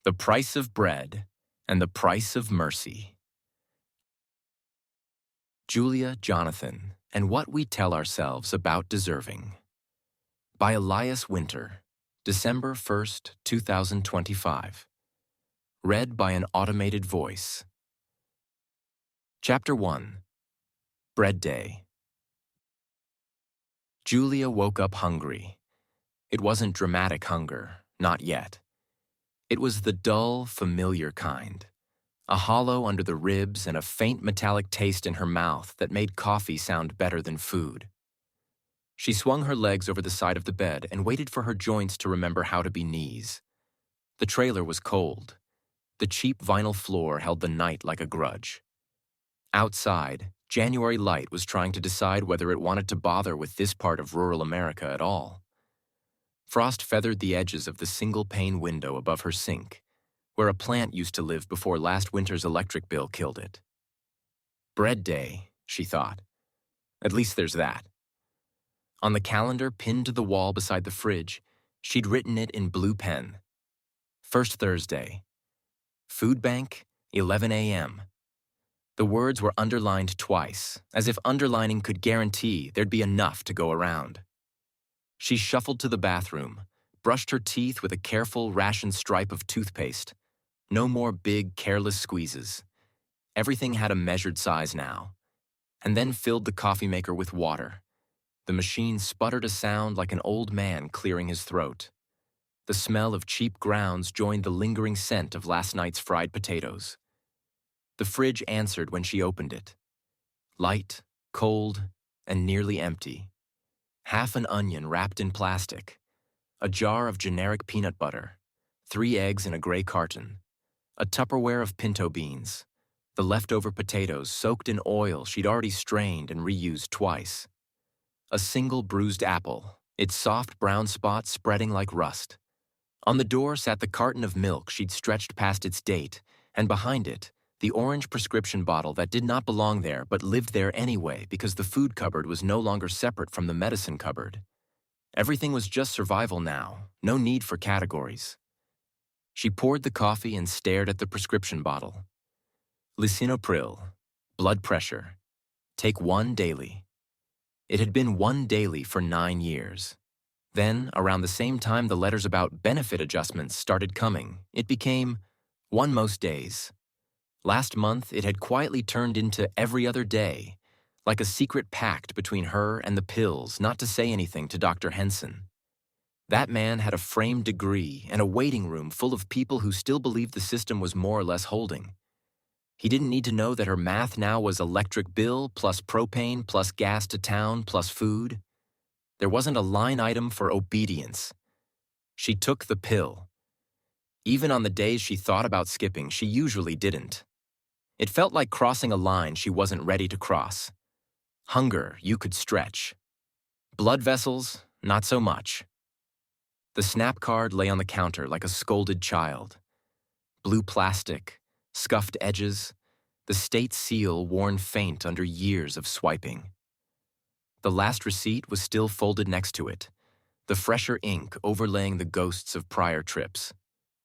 The Price of Bread and the Price of Mercy. Julia Jonathan and What We Tell Ourselves About Deserving. By Elias Winter, December 1st, 2025. Read by an automated voice. Chapter 1. Bread Day. Julia woke up hungry. It wasn't dramatic hunger, not yet. It was the dull, familiar kind. A hollow under the ribs and a faint metallic taste in her mouth that made coffee sound better than food. She swung her legs over the side of the bed and waited for her joints to remember how to be knees. The trailer was cold. The cheap vinyl floor held the night like a grudge. Outside, January light was trying to decide whether it wanted to bother with this part of rural America at all. Frost feathered the edges of the single-pane window above her sink, where a plant used to live before last winter's electric bill killed it. Bread Day, she thought. At least there's that. On the calendar pinned to the wall beside the fridge, she'd written it in blue pen. First Thursday. Food bank, 11 a.m. The words were underlined twice, as if underlining could guarantee there'd be enough to go around. She shuffled to the bathroom, brushed her teeth with a careful, rationed stripe of toothpaste. No more big, careless squeezes. Everything had a measured size now. And then filled the coffee maker with water. The machine sputtered a sound like an old man clearing his throat. The smell of cheap grounds joined the lingering scent of last night's fried potatoes. The fridge answered when she opened it. Light, cold, and nearly empty. Half an onion wrapped in plastic. A jar of generic peanut butter. 3 eggs in a gray carton. A Tupperware of pinto beans. The leftover potatoes soaked in oil she'd already strained and reused twice. A single bruised apple, its soft brown spot spreading like rust. On the door sat the carton of milk she'd stretched past its date, and behind it, the orange prescription bottle that did not belong there but lived there anyway because the food cupboard was no longer separate from the medicine cupboard. Everything was just survival now, no need for categories. She poured the coffee and stared at the prescription bottle. Lisinopril, blood pressure. Take 1 daily. It had been 1 daily for 9 years. Then, around the same time the letters about benefit adjustments started coming, it became 1 most days. Last month, it had quietly turned into every other day, like a secret pact between her and the pills not to say anything to Dr. Henson. That man had a framed degree and a waiting room full of people who still believed the system was more or less holding. He didn't need to know that her math now was electric bill plus propane plus gas to town plus food. There wasn't a line item for obedience. She took the pill. Even on the days she thought about skipping, she usually didn't. It felt like crossing a line she wasn't ready to cross. Hunger you could stretch. Blood vessels, not so much. The SNAP card lay on the counter like a scolded child. Blue plastic, scuffed edges, the state seal worn faint under years of swiping. The last receipt was still folded next to it, the fresher ink overlaying the ghosts of prior trips.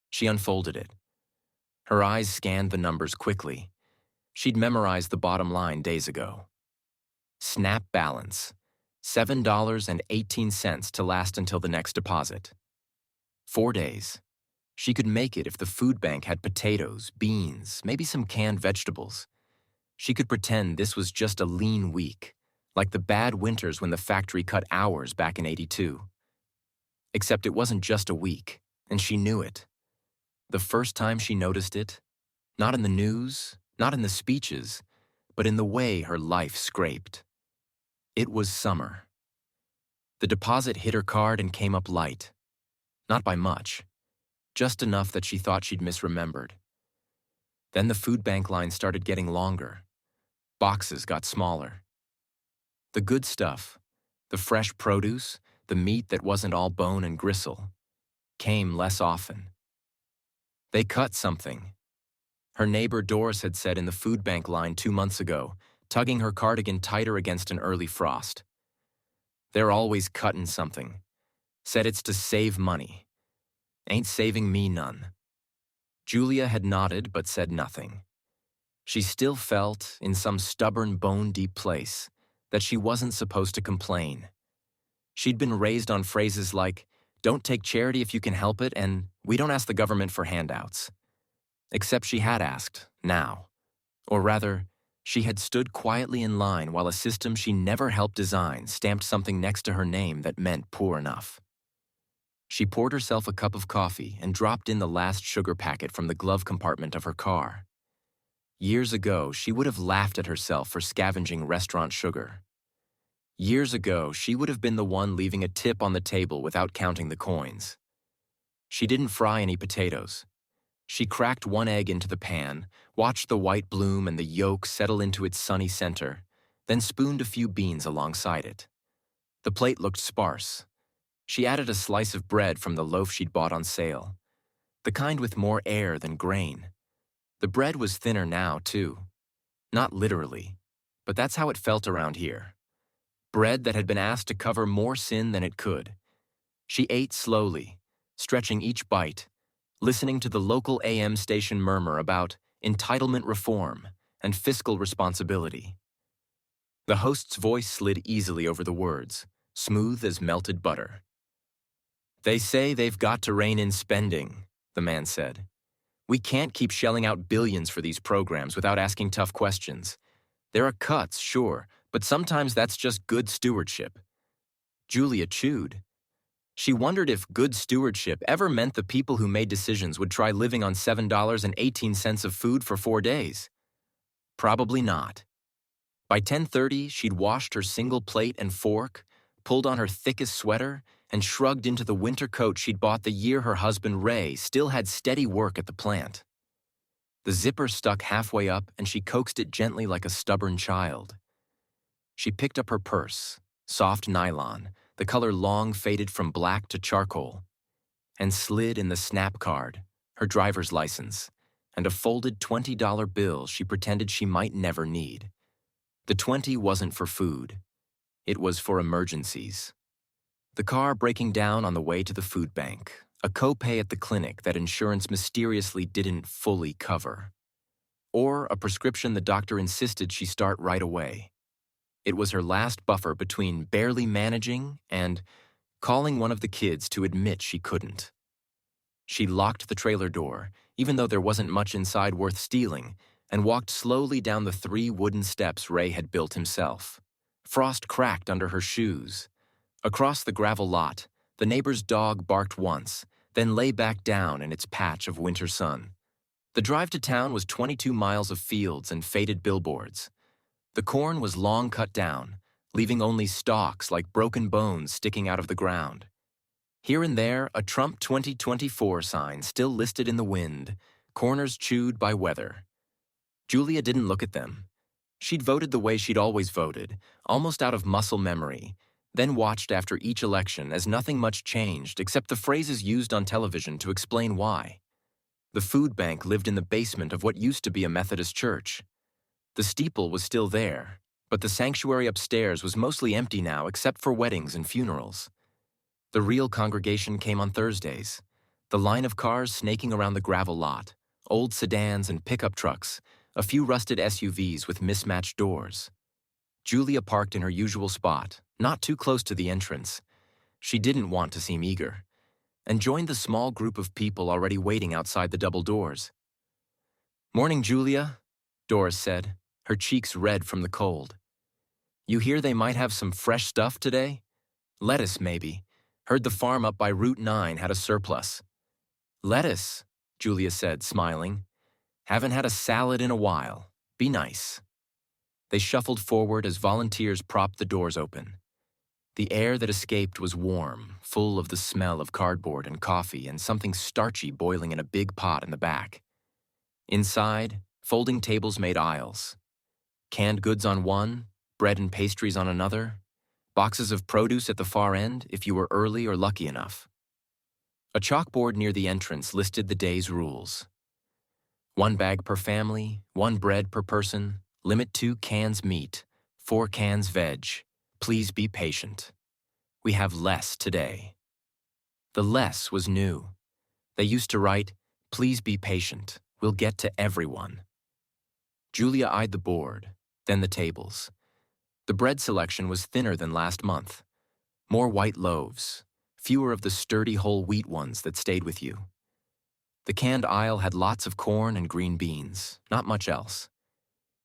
She unfolded it. Her eyes scanned the numbers quickly. She'd memorized the bottom line days ago. SNAP balance, $7.18 to last until the next deposit. 4 days. She could make it if the food bank had potatoes, beans, maybe some canned vegetables. She could pretend this was just a lean week, like the bad winters when the factory cut hours back in '82. Except it wasn't just a week, and she knew it. The first time she noticed it, not in the news, not in the speeches, but in the way her life scraped. It was summer. The deposit hit her card and came up light. Not by much. Just enough that she thought she'd misremembered. Then the food bank line started getting longer. Boxes got smaller. The good stuff, the fresh produce, the meat that wasn't all bone and gristle, came less often. They cut something. Her neighbor Doris had said in the food bank line 2 months ago, tugging her cardigan tighter against an early frost. They're always cutting something. Said it's to save money. Ain't saving me none. Julia had nodded but said nothing. She still felt, in some stubborn bone-deep place, that she wasn't supposed to complain. She'd been raised on phrases like, "Don't take charity if you can help it," and "We don't ask the government for handouts." Except she had asked, now. Or rather, she had stood quietly in line while a system she never helped design stamped something next to her name that meant poor enough. She poured herself a cup of coffee and dropped in the last sugar packet from the glove compartment of her car. Years ago, she would have laughed at herself for scavenging restaurant sugar. Years ago, she would have been the one leaving a tip on the table without counting the coins. She didn't fry any potatoes. She cracked one egg into the pan, watched the white bloom and the yolk settle into its sunny center, then spooned a few beans alongside it. The plate looked sparse. She added a slice of bread from the loaf she'd bought on sale, the kind with more air than grain. The bread was thinner now, too. Not literally, but that's how it felt around here. Bread that had been asked to cover more sin than it could. She ate slowly, stretching each bite, listening to the local a.m. station murmur about entitlement reform and fiscal responsibility. The host's voice slid easily over the words, smooth as melted butter. "They say they've got to rein in spending," the man said. "We can't keep shelling out billions for these programs without asking tough questions. There are cuts, sure, but sometimes that's just good stewardship." Julia chewed. She wondered if good stewardship ever meant the people who made decisions would try living on $7.18 of food for 4 days. Probably not. By 10:30, she'd washed her single plate and fork, pulled on her thickest sweater, and shrugged into the winter coat she'd bought the year her husband Ray still had steady work at the plant. The zipper stuck halfway up, and she coaxed it gently like a stubborn child. She picked up her purse, soft nylon, the color long faded from black to charcoal, and slid in the snap card, her driver's license, and a folded $20 bill she pretended she might never need. The 20 wasn't for food. It was for emergencies. The car breaking down on the way to the food bank, a copay at the clinic that insurance mysteriously didn't fully cover, or a prescription the doctor insisted she start right away. It was her last buffer between barely managing and calling one of the kids to admit she couldn't. She locked the trailer door, even though there wasn't much inside worth stealing, and walked slowly down the 3 wooden steps Ray had built himself. Frost cracked under her shoes. Across the gravel lot, the neighbor's dog barked once, then lay back down in its patch of winter sun. The drive to town was 22 miles of fields and faded billboards. The corn was long cut down, leaving only stalks like broken bones sticking out of the ground. Here and there, a Trump 2024 sign still listed in the wind, corners chewed by weather. Julia didn't look at them. She'd voted the way she'd always voted, almost out of muscle memory, then watched after each election as nothing much changed except the phrases used on television to explain why. The food bank lived in the basement of what used to be a Methodist church. The steeple was still there, but the sanctuary upstairs was mostly empty now except for weddings and funerals. The real congregation came on Thursdays, the line of cars snaking around the gravel lot, old sedans and pickup trucks, a few rusted SUVs with mismatched doors. Julia parked in her usual spot, not too close to the entrance. She didn't want to seem eager, and joined the small group of people already waiting outside the double doors. "Morning, Julia," Doris said, her cheeks red from the cold. "You hear they might have some fresh stuff today? Lettuce, maybe. Heard the farm up by Route 9 had a surplus." "Lettuce," Julia said, smiling. "Haven't had a salad in a while. Be nice." They shuffled forward as volunteers propped the doors open. The air that escaped was warm, full of the smell of cardboard and coffee and something starchy boiling in a big pot in the back. Inside, folding tables made aisles. Canned goods on one, bread and pastries on another, boxes of produce at the far end if you were early or lucky enough. A chalkboard near the entrance listed the day's rules. 1 bag per family, 1 bread per person, limit 2 cans meat, 4 cans veg. Please be patient. We have less today. The less was new. They used to write, Please be patient. We'll get to everyone. Julia eyed the board, then the tables. The bread selection was thinner than last month. More white loaves, fewer of the sturdy whole wheat ones that stayed with you. The canned aisle had lots of corn and green beans, not much else.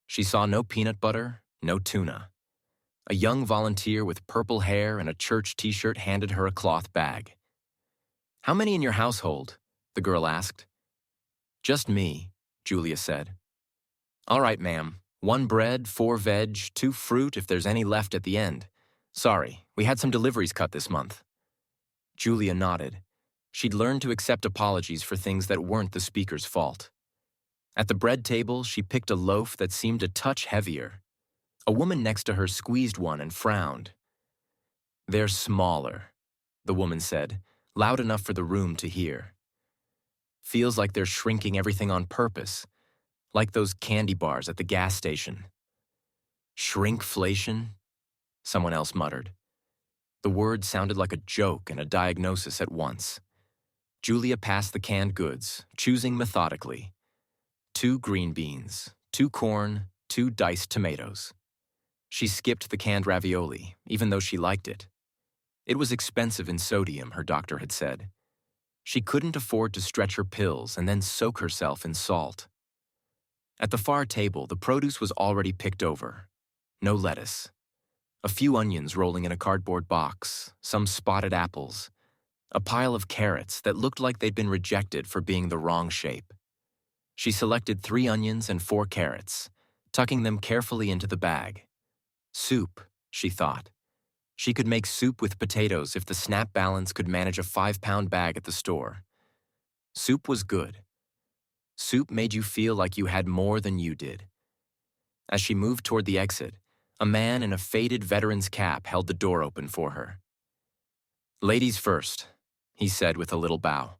She saw no peanut butter, no tuna. A young volunteer with purple hair and a church t-shirt handed her a cloth bag. "How many in your household?" the girl asked. "Just me," Julia said. "All right, ma'am. 1 bread, 4 veg, 2 fruit if there's any left at the end. Sorry, we had some deliveries cut this month." Julia nodded. She'd learned to accept apologies for things that weren't the speaker's fault. At the bread table, she picked a loaf that seemed a touch heavier. A woman next to her squeezed one and frowned. "They're smaller," the woman said, loud enough for the room to hear. "Feels like they're shrinking everything on purpose, like those candy bars at the gas station." "Shrinkflation?" someone else muttered. The word sounded like a joke and a diagnosis at once. Julia passed the canned goods, choosing methodically. 2 green beans, 2 corn, 2 diced tomatoes. She skipped the canned ravioli, even though she liked it. It was expensive in sodium, her doctor had said. She couldn't afford to stretch her pills and then soak herself in salt. At the far table, the produce was already picked over. No lettuce. A few onions rolling in a cardboard box, some spotted apples, a pile of carrots that looked like they'd been rejected for being the wrong shape. She selected 3 onions and 4 carrots, tucking them carefully into the bag. Soup, she thought. She could make soup with potatoes if the SNAP balance could manage a 5-pound bag at the store. Soup was good. Soup made you feel like you had more than you did. As she moved toward the exit, a man in a faded veteran's cap held the door open for her. "Ladies first," he said with a little bow.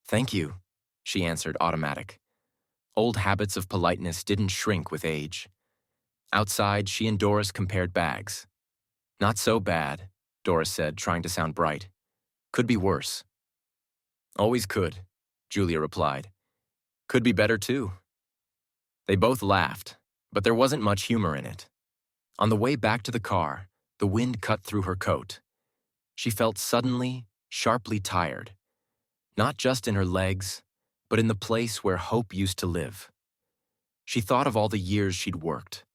"Thank you," she answered, automatic. Old habits of politeness didn't shrink with age. Outside, she and Doris compared bags. "Not so bad," Doris said, trying to sound bright. "Could be worse." "Always could," Julia replied. "Could be better, too." They both laughed, but there wasn't much humor in it. On the way back to the car, the wind cut through her coat. She felt suddenly, sharply tired. Not just in her legs, but in the place where hope used to live. She thought of all the years she'd worked.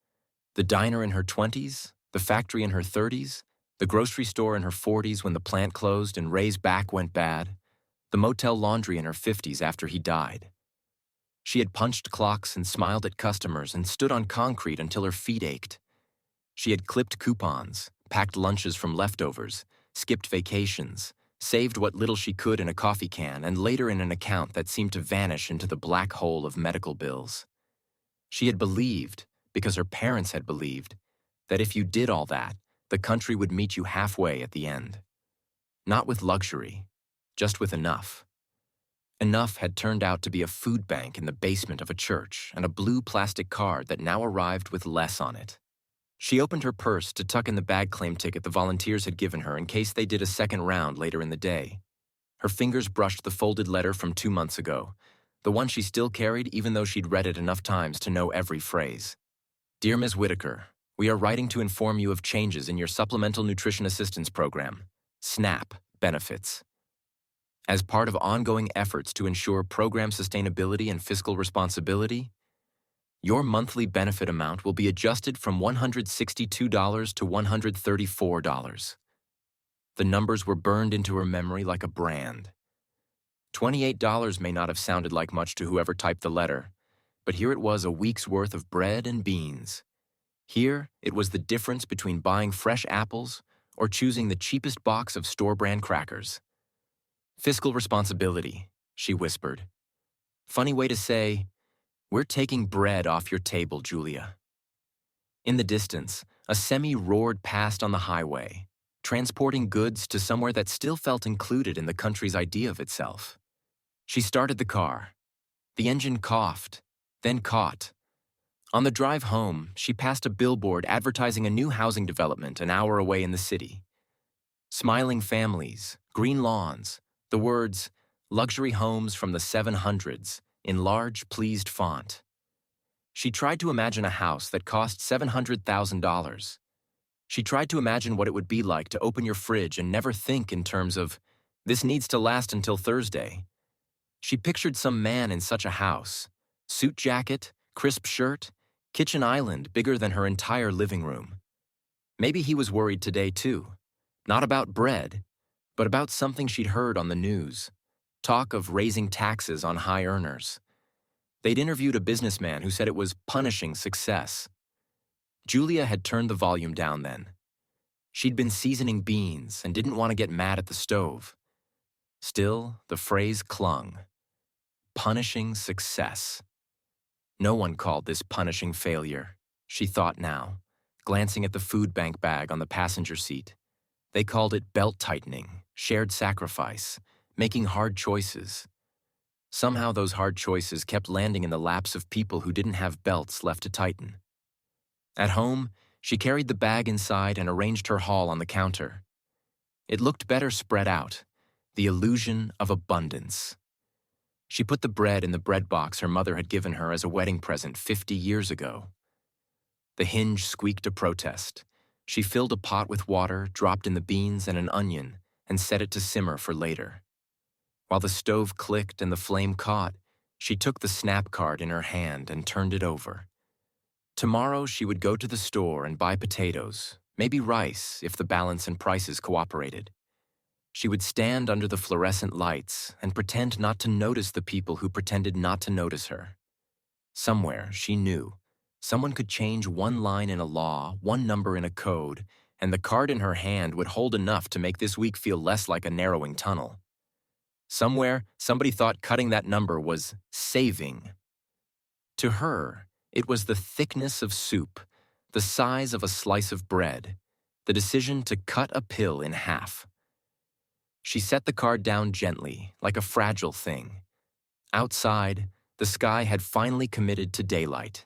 The diner in her 20s, the factory in her 30s, the grocery store in her 40s when the plant closed and Ray's back went bad, the motel laundry in her 50s after he died. She had punched clocks and smiled at customers and stood on concrete until her feet ached. She had clipped coupons, packed lunches from leftovers, skipped vacations, saved what little she could in a coffee can and later in an account that seemed to vanish into the black hole of medical bills. She had believed, because her parents had believed, that if you did all that, the country would meet you halfway at the end. Not with luxury, just with enough. Enough had turned out to be a food bank in the basement of a church and a blue plastic card that now arrived with less on it. She opened her purse to tuck in the bag claim ticket the volunteers had given her in case they did a second round later in the day. Her fingers brushed the folded letter from 2 months ago, the one she still carried even though she'd read it enough times to know every phrase. "Dear Ms. Whitaker, we are writing to inform you of changes in your Supplemental Nutrition Assistance Program, SNAP, benefits. As part of ongoing efforts to ensure program sustainability and fiscal responsibility, your monthly benefit amount will be adjusted from $162 to $134. The numbers were burned into her memory like a brand. $28 may not have sounded like much to whoever typed the letter, but here it was, a week's worth of bread and beans. Here, it was the difference between buying fresh apples or choosing the cheapest box of store-brand crackers. "Fiscal responsibility," she whispered. "Funny way to say, we're taking bread off your table, Julia." In the distance, a semi roared past on the highway, transporting goods to somewhere that still felt included in the country's idea of itself. She started the car. The engine coughed, then caught. On the drive home, she passed a billboard advertising a new housing development an hour away in the city. Smiling families, green lawns, the words, luxury homes from the 700s, in large, pleased font. She tried to imagine a house that cost $700,000. She tried to imagine what it would be like to open your fridge and never think in terms of, this needs to last until Thursday. She pictured some man in such a house, suit jacket, crisp shirt, kitchen island bigger than her entire living room. Maybe he was worried today too, not about bread, but about something she'd heard on the news, talk of raising taxes on high earners. They'd interviewed a businessman who said it was punishing success. Julia had turned the volume down then. She'd been seasoning beans and didn't want to get mad at the stove. Still, the phrase clung. Punishing success. No one called this punishing failure, she thought now, glancing at the food bank bag on the passenger seat. They called it belt-tightening, shared sacrifice, making hard choices. Somehow those hard choices kept landing in the laps of people who didn't have belts left to tighten. At home, she carried the bag inside and arranged her haul on the counter. It looked better spread out, the illusion of abundance. She put the bread in the bread box her mother had given her as a wedding present 50 years ago. The hinge squeaked a protest. She filled a pot with water, dropped in the beans and an onion, and set it to simmer for later. While the stove clicked and the flame caught, she took the snap card in her hand and turned it over. Tomorrow she would go to the store and buy potatoes, maybe rice if the balance and prices cooperated. She would stand under the fluorescent lights and pretend not to notice the people who pretended not to notice her. Somewhere, she knew, someone could change one line in a law, one number in a code, and the card in her hand would hold enough to make this week feel less like a narrowing tunnel. Somewhere, somebody thought cutting that number was saving. To her, it was the thickness of soup, the size of a slice of bread, the decision to cut a pill in half. She set the card down gently, like a fragile thing. Outside, the sky had finally committed to daylight.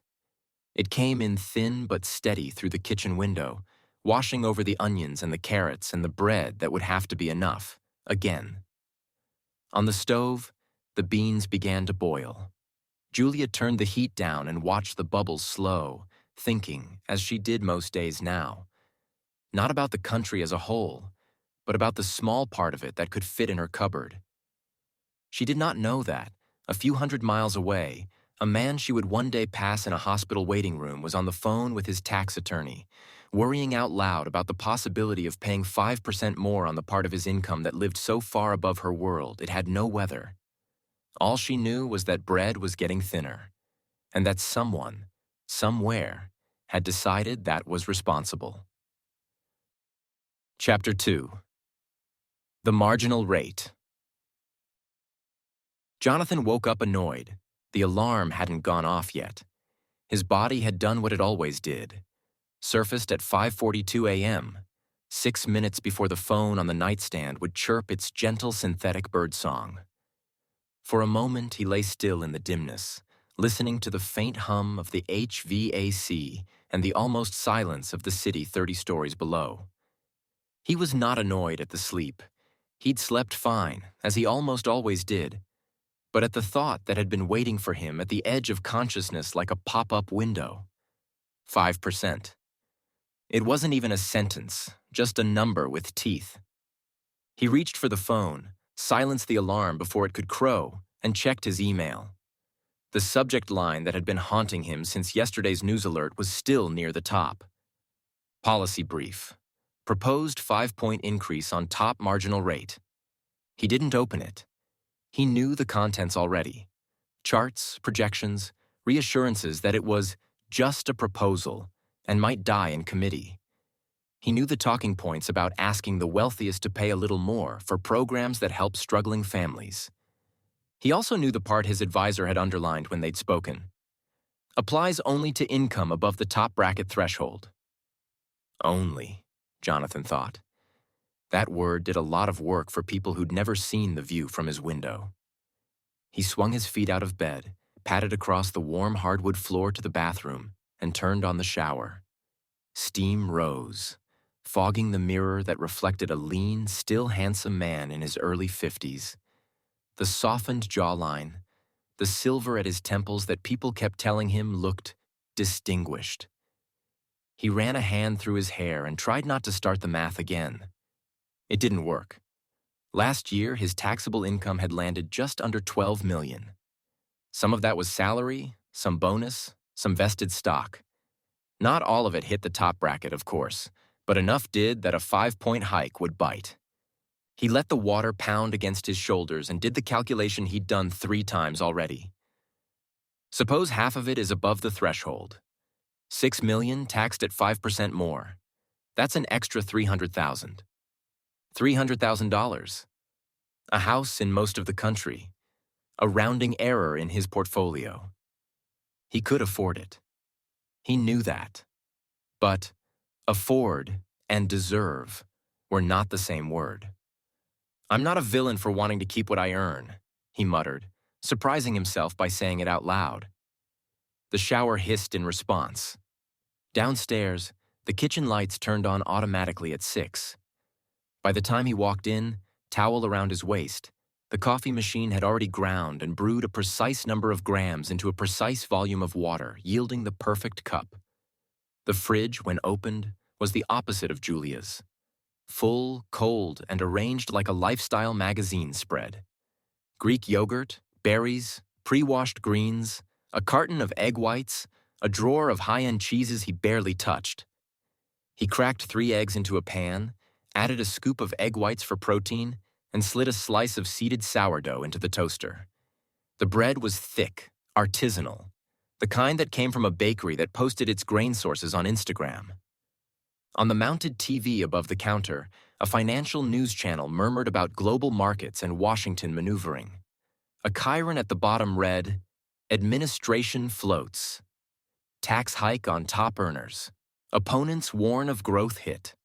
It came in thin but steady through the kitchen window, washing over the onions and the carrots and the bread that would have to be enough, again. On the stove, the beans began to boil. Julia turned the heat down and watched the bubbles slow, thinking, as she did most days now, not about the country as a whole, but about the small part of it that could fit in her cupboard. She did not know that, a few hundred miles away, a man she would one day pass in a hospital waiting room was on the phone with his tax attorney, worrying out loud about the possibility of paying 5% more on the part of his income that lived so far above her world it had no weather. All she knew was that bread was getting thinner, and that someone, somewhere, had decided that was responsible. Chapter 2. The Marginal Rate. Jonathan woke up annoyed. The alarm hadn't gone off yet. His body had done what it always did. Surfaced at 5:42 a.m., 6 minutes before the phone on the nightstand would chirp its gentle synthetic birdsong. For a moment he lay still in the dimness, listening to the faint hum of the HVAC and the almost silence of the city 30 stories below. He was not annoyed at the sleep. He'd slept fine, as he almost always did, but at the thought that had been waiting for him at the edge of consciousness like a pop-up window. 5%. It wasn't even a sentence, just a number with teeth. He reached for the phone, silenced the alarm before it could crow, and checked his email. The subject line that had been haunting him since yesterday's news alert was still near the top. Policy brief. Proposed 5-point increase on top marginal rate. He didn't open it. He knew the contents already. Charts, projections, reassurances that it was just a proposal and might die in committee. He knew the talking points about asking the wealthiest to pay a little more for programs that help struggling families. He also knew the part his advisor had underlined when they'd spoken. Applies only to income above the top bracket threshold. Only, Jonathan thought. That word did a lot of work for people who'd never seen the view from his window. He swung his feet out of bed, padded across the warm hardwood floor to the bathroom, and turned on the shower. Steam rose, fogging the mirror that reflected a lean, still handsome man in his early 50s. the softened jawline, the silver at his temples that people kept telling him looked distinguished. He ran a hand through his hair and tried not to start the math again. It didn't work. Last year, his taxable income had landed just under $12 million. Some of that was salary, some bonus, some vested stock. Not all of it hit the top bracket, of course, but enough did that a 5-point hike would bite. He let the water pound against his shoulders and did the calculation he'd done 3 times already. Suppose half of it is above the threshold. $6 million taxed at 5% more. That's an extra $300,000. $300,000. A house in most of the country. A rounding error in his portfolio. He could afford it. He knew that. But afford and deserve were not the same word. "I'm not a villain for wanting to keep what I earn," he muttered, surprising himself by saying it out loud. The shower hissed in response. Downstairs, the kitchen lights turned on automatically at 6. By the time he walked in, towel around his waist, the coffee machine had already ground and brewed a precise number of grams into a precise volume of water, yielding the perfect cup. The fridge, when opened, was the opposite of Julia's. Full, cold, and arranged like a lifestyle magazine spread. Greek yogurt, berries, pre-washed greens, a carton of egg whites, a drawer of high-end cheeses he barely touched. He cracked 3 eggs into a pan, added a scoop of egg whites for protein, and slid a slice of seeded sourdough into the toaster. The bread was thick, artisanal, the kind that came from a bakery that posted its grain sources on Instagram. On the mounted TV above the counter, a financial news channel murmured about global markets and Washington maneuvering. A chyron at the bottom read, "Administration floats. Tax hike on top earners. Opponents warn of growth hit."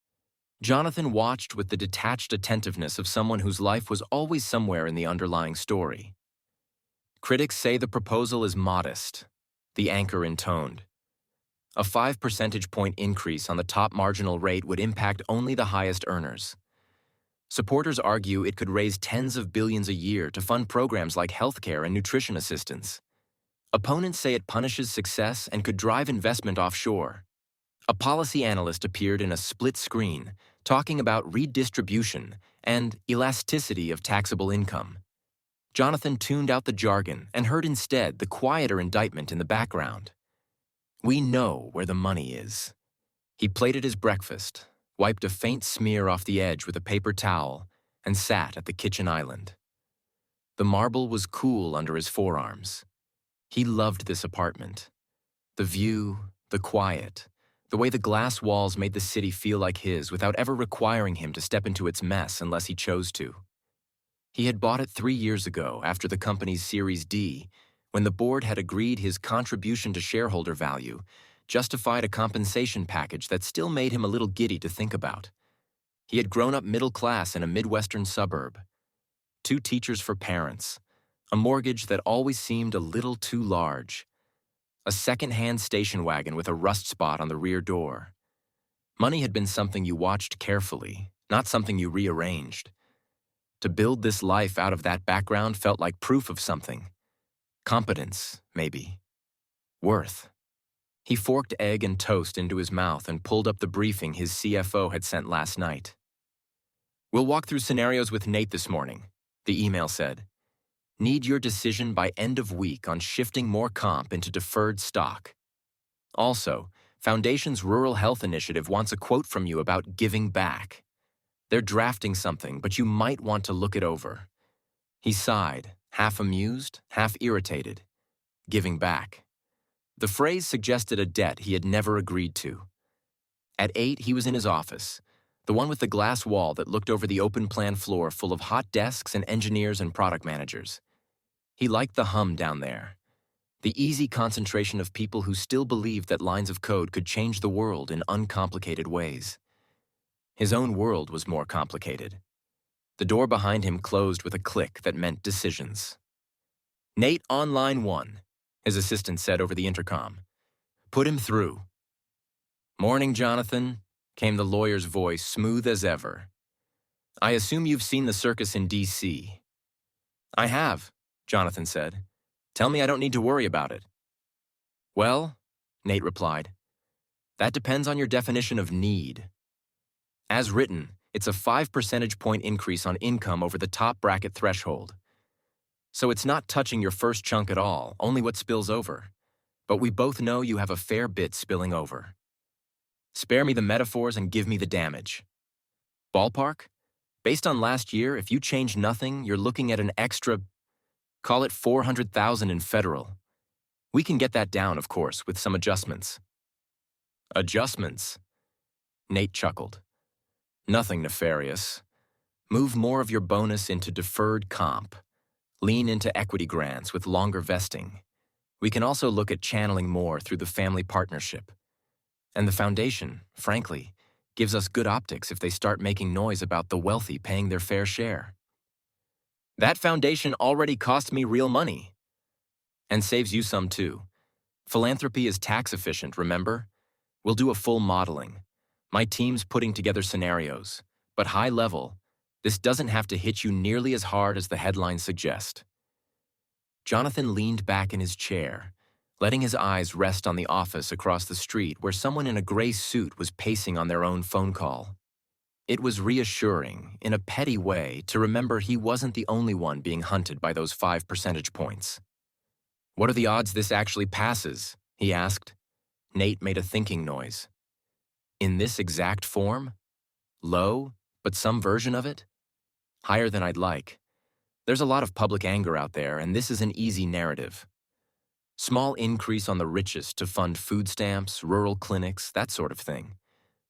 Jonathan watched with the detached attentiveness of someone whose life was always somewhere in the underlying story. "Critics say the proposal is modest," the anchor intoned. "A 5 percentage point increase on the top marginal rate would impact only the highest earners. Supporters argue it could raise tens of billions a year to fund programs like healthcare and nutrition assistance. Opponents say it punishes success and could drive investment offshore." A policy analyst appeared in a split screen, talking about redistribution and elasticity of taxable income. Jonathan tuned out the jargon and heard instead the quieter indictment in the background. "We know where the money is." He plated his breakfast, wiped a faint smear off the edge with a paper towel, and sat at the kitchen island. The marble was cool under his forearms. He loved this apartment. The view, the quiet, the way the glass walls made the city feel like his without ever requiring him to step into its mess unless he chose to. He had bought it 3 years ago after the company's Series D, when the board had agreed his contribution to shareholder value justified a compensation package that still made him a little giddy to think about. He had grown up middle class in a Midwestern suburb. 2 teachers for parents, a mortgage that always seemed a little too large, a second-hand station wagon with a rust spot on the rear door. Money had been something you watched carefully, not something you rearranged. To build this life out of that background felt like proof of something. Competence, maybe. Worth. He forked egg and toast into his mouth and pulled up the briefing his CFO had sent last night. "We'll walk through scenarios with Nate this morning," the email said. "Need your decision by end of week on shifting more comp into deferred stock. Also, Foundation's Rural Health Initiative wants a quote from you about giving back. They're drafting something, but you might want to look it over." He sighed, half amused, half irritated. Giving back. The phrase suggested a debt he had never agreed to. At 8, he was in his office, the one with the glass wall that looked over the open-plan floor full of hot desks and engineers and product managers. He liked the hum down there, the easy concentration of people who still believed that lines of code could change the world in uncomplicated ways. His own world was more complicated. The door behind him closed with a click that meant decisions. "Nate on line 1, his assistant said over the intercom. "Put him through." "Morning, Jonathan," came the lawyer's voice, smooth as ever. "I assume you've seen the circus in D.C. I have, Jonathan said. Tell me I don't need to worry about it. Well, Nate replied, that depends on your definition of need. As written, it's a 5 percentage point increase on income over the top bracket threshold. So it's not touching your first chunk at all, only what spills over. But we both know you have a fair bit spilling over. Spare me the metaphors and give me the damage. Ballpark? Based on last year, if you change nothing, you're looking at an extra, call it 400,000 in federal. We can get that down, of course, with some adjustments. Adjustments? Nate chuckled. Nothing nefarious. Move more of your bonus into deferred comp. Lean into equity grants with longer vesting. We can also look at channeling more through the family partnership. And the foundation, frankly, gives us good optics if they start making noise about the wealthy paying their fair share. That foundation already cost me real money. And saves you some too. Philanthropy is tax efficient, remember? We'll do a full modeling. My team's putting together scenarios, but high level, this doesn't have to hit you nearly as hard as the headlines suggest. Jonathan leaned back in his chair, letting his eyes rest on the office across the street where someone in a gray suit was pacing on their own phone call. It was reassuring, in a petty way, to remember he wasn't the only one being hunted by those 5 percentage points. What are the odds this actually passes? He asked. Nate made a thinking noise. In this exact form? Low, but some version of it? Higher than I'd like. There's a lot of public anger out there, and this is an easy narrative. Small increase on the richest to fund food stamps, rural clinics, that sort of thing.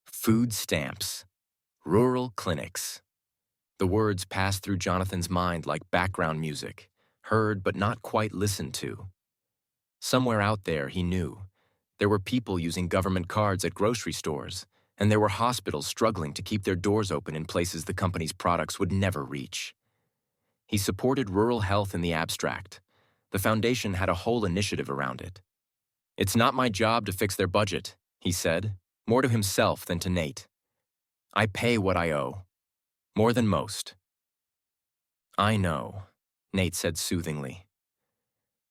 Food stamps. Rural clinics. The words passed through Jonathan's mind like background music, heard but not quite listened to. Somewhere out there, he knew, there were people using government cards at grocery stores, and there were hospitals struggling to keep their doors open in places the company's products would never reach. He supported rural health in the abstract. The foundation had a whole initiative around it. It's not my job to fix their budget, he said, more to himself than to Nate. I pay what I owe. More than most. I know, Nate said soothingly.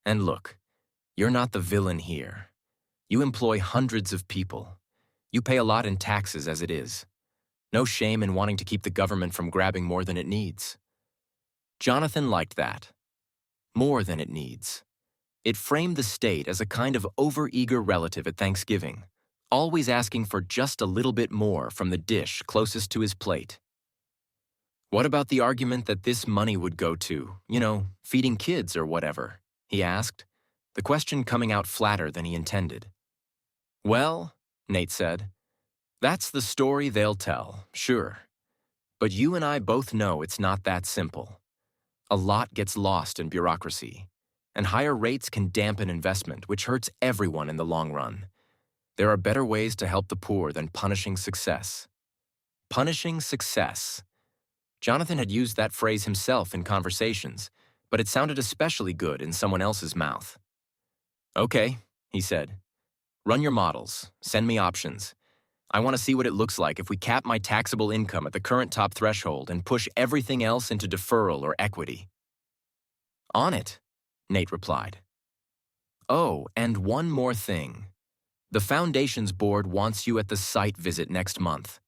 And look, you're not the villain here. You employ hundreds of people. You pay a lot in taxes as it is. No shame in wanting to keep the government from grabbing more than it needs. Jonathan liked that. More than it needs. It framed the state as a kind of overeager relative at Thanksgiving, always asking for just a little bit more from the dish closest to his plate. What about the argument that this money would go to, feeding kids or whatever? He asked, the question coming out flatter than he intended. Well, Nate said, that's the story they'll tell, sure. But you and I both know it's not that simple. A lot gets lost in bureaucracy, and higher rates can dampen investment, which hurts everyone in the long run. There are better ways to help the poor than punishing success. Punishing success. Jonathan had used that phrase himself in conversations, but it sounded especially good in someone else's mouth. Okay, he said. Run your models. Send me options. I want to see what it looks like if we cap my taxable income at the current top threshold and push everything else into deferral or equity. On it, Nate replied. Oh, and one more thing. The Foundation's board wants you at the site visit next month.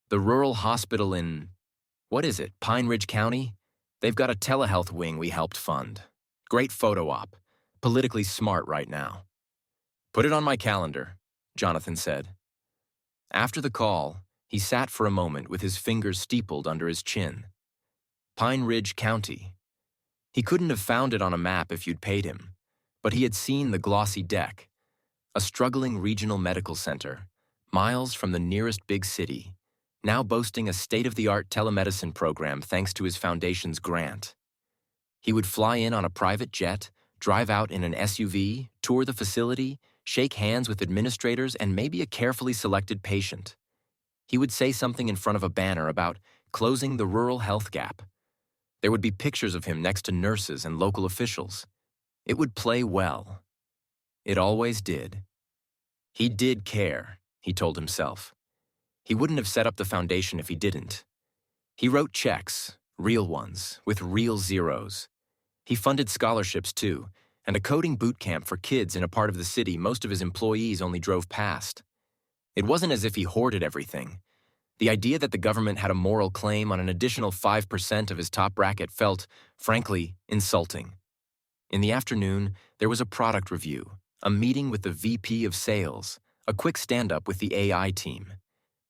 The rural hospital in, Pine Ridge County? They've got a telehealth wing we helped fund. Great photo op. Politically smart right now. Put it on my calendar, Jonathan said. After the call, he sat for a moment with his fingers steepled under his chin. Pine Ridge County. He couldn't have found it on a map if you'd paid him, but he had seen the glossy deck. A struggling regional medical center, miles from the nearest big city, now boasting a state-of-the-art telemedicine program thanks to his foundation's grant. He would fly in on a private jet, drive out in an SUV, tour the facility, shake hands with administrators and maybe a carefully selected patient. He would say something in front of a banner about closing the rural health gap. There would be pictures of him next to nurses and local officials. It would play well. It always did. He did care, he told himself. He wouldn't have set up the foundation if he didn't. He wrote checks, real ones, with real zeros. He funded scholarships too, and a coding boot camp for kids in a part of the city most of his employees only drove past. It wasn't as if he hoarded everything. The idea that the government had a moral claim on an additional 5% of his top bracket felt, frankly, insulting. In the afternoon, there was a product review, a meeting with the VP of sales, a quick stand-up with the AI team.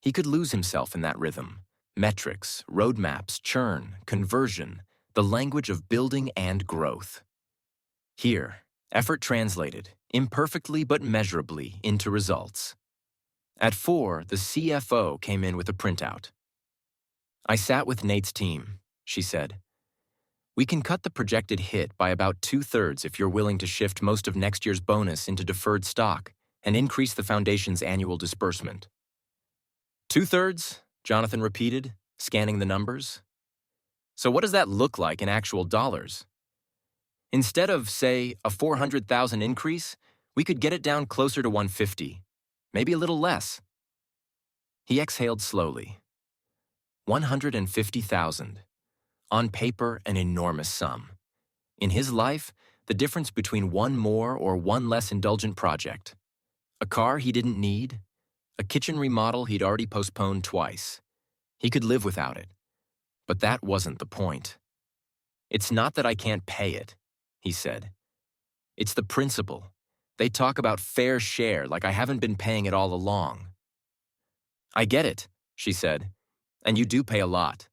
He could lose himself in that rhythm. Metrics, roadmaps, churn, conversion, the language of building and growth. Here, effort translated, imperfectly but measurably, into results. At 4, the CFO came in with a printout. "I sat with Nate's team," she said. "We can cut the projected hit by about 2/3 if you're willing to shift most of next year's bonus into deferred stock and increase the foundation's annual disbursement." 2/3, Jonathan repeated, scanning the numbers. "So what does that look like in actual dollars? Instead of, say, a 400,000 increase, we could get it down closer to 150, maybe a little less." He exhaled slowly. 150,000. On paper, an enormous sum. In his life, the difference between one more or one less indulgent project. A car he didn't need, a kitchen remodel he'd already postponed twice. He could live without it. But that wasn't the point. "It's not that I can't pay it," he said. "It's the principle. They talk about fair share like I haven't been paying it all along." "I get it," she said. "And you do pay a lot.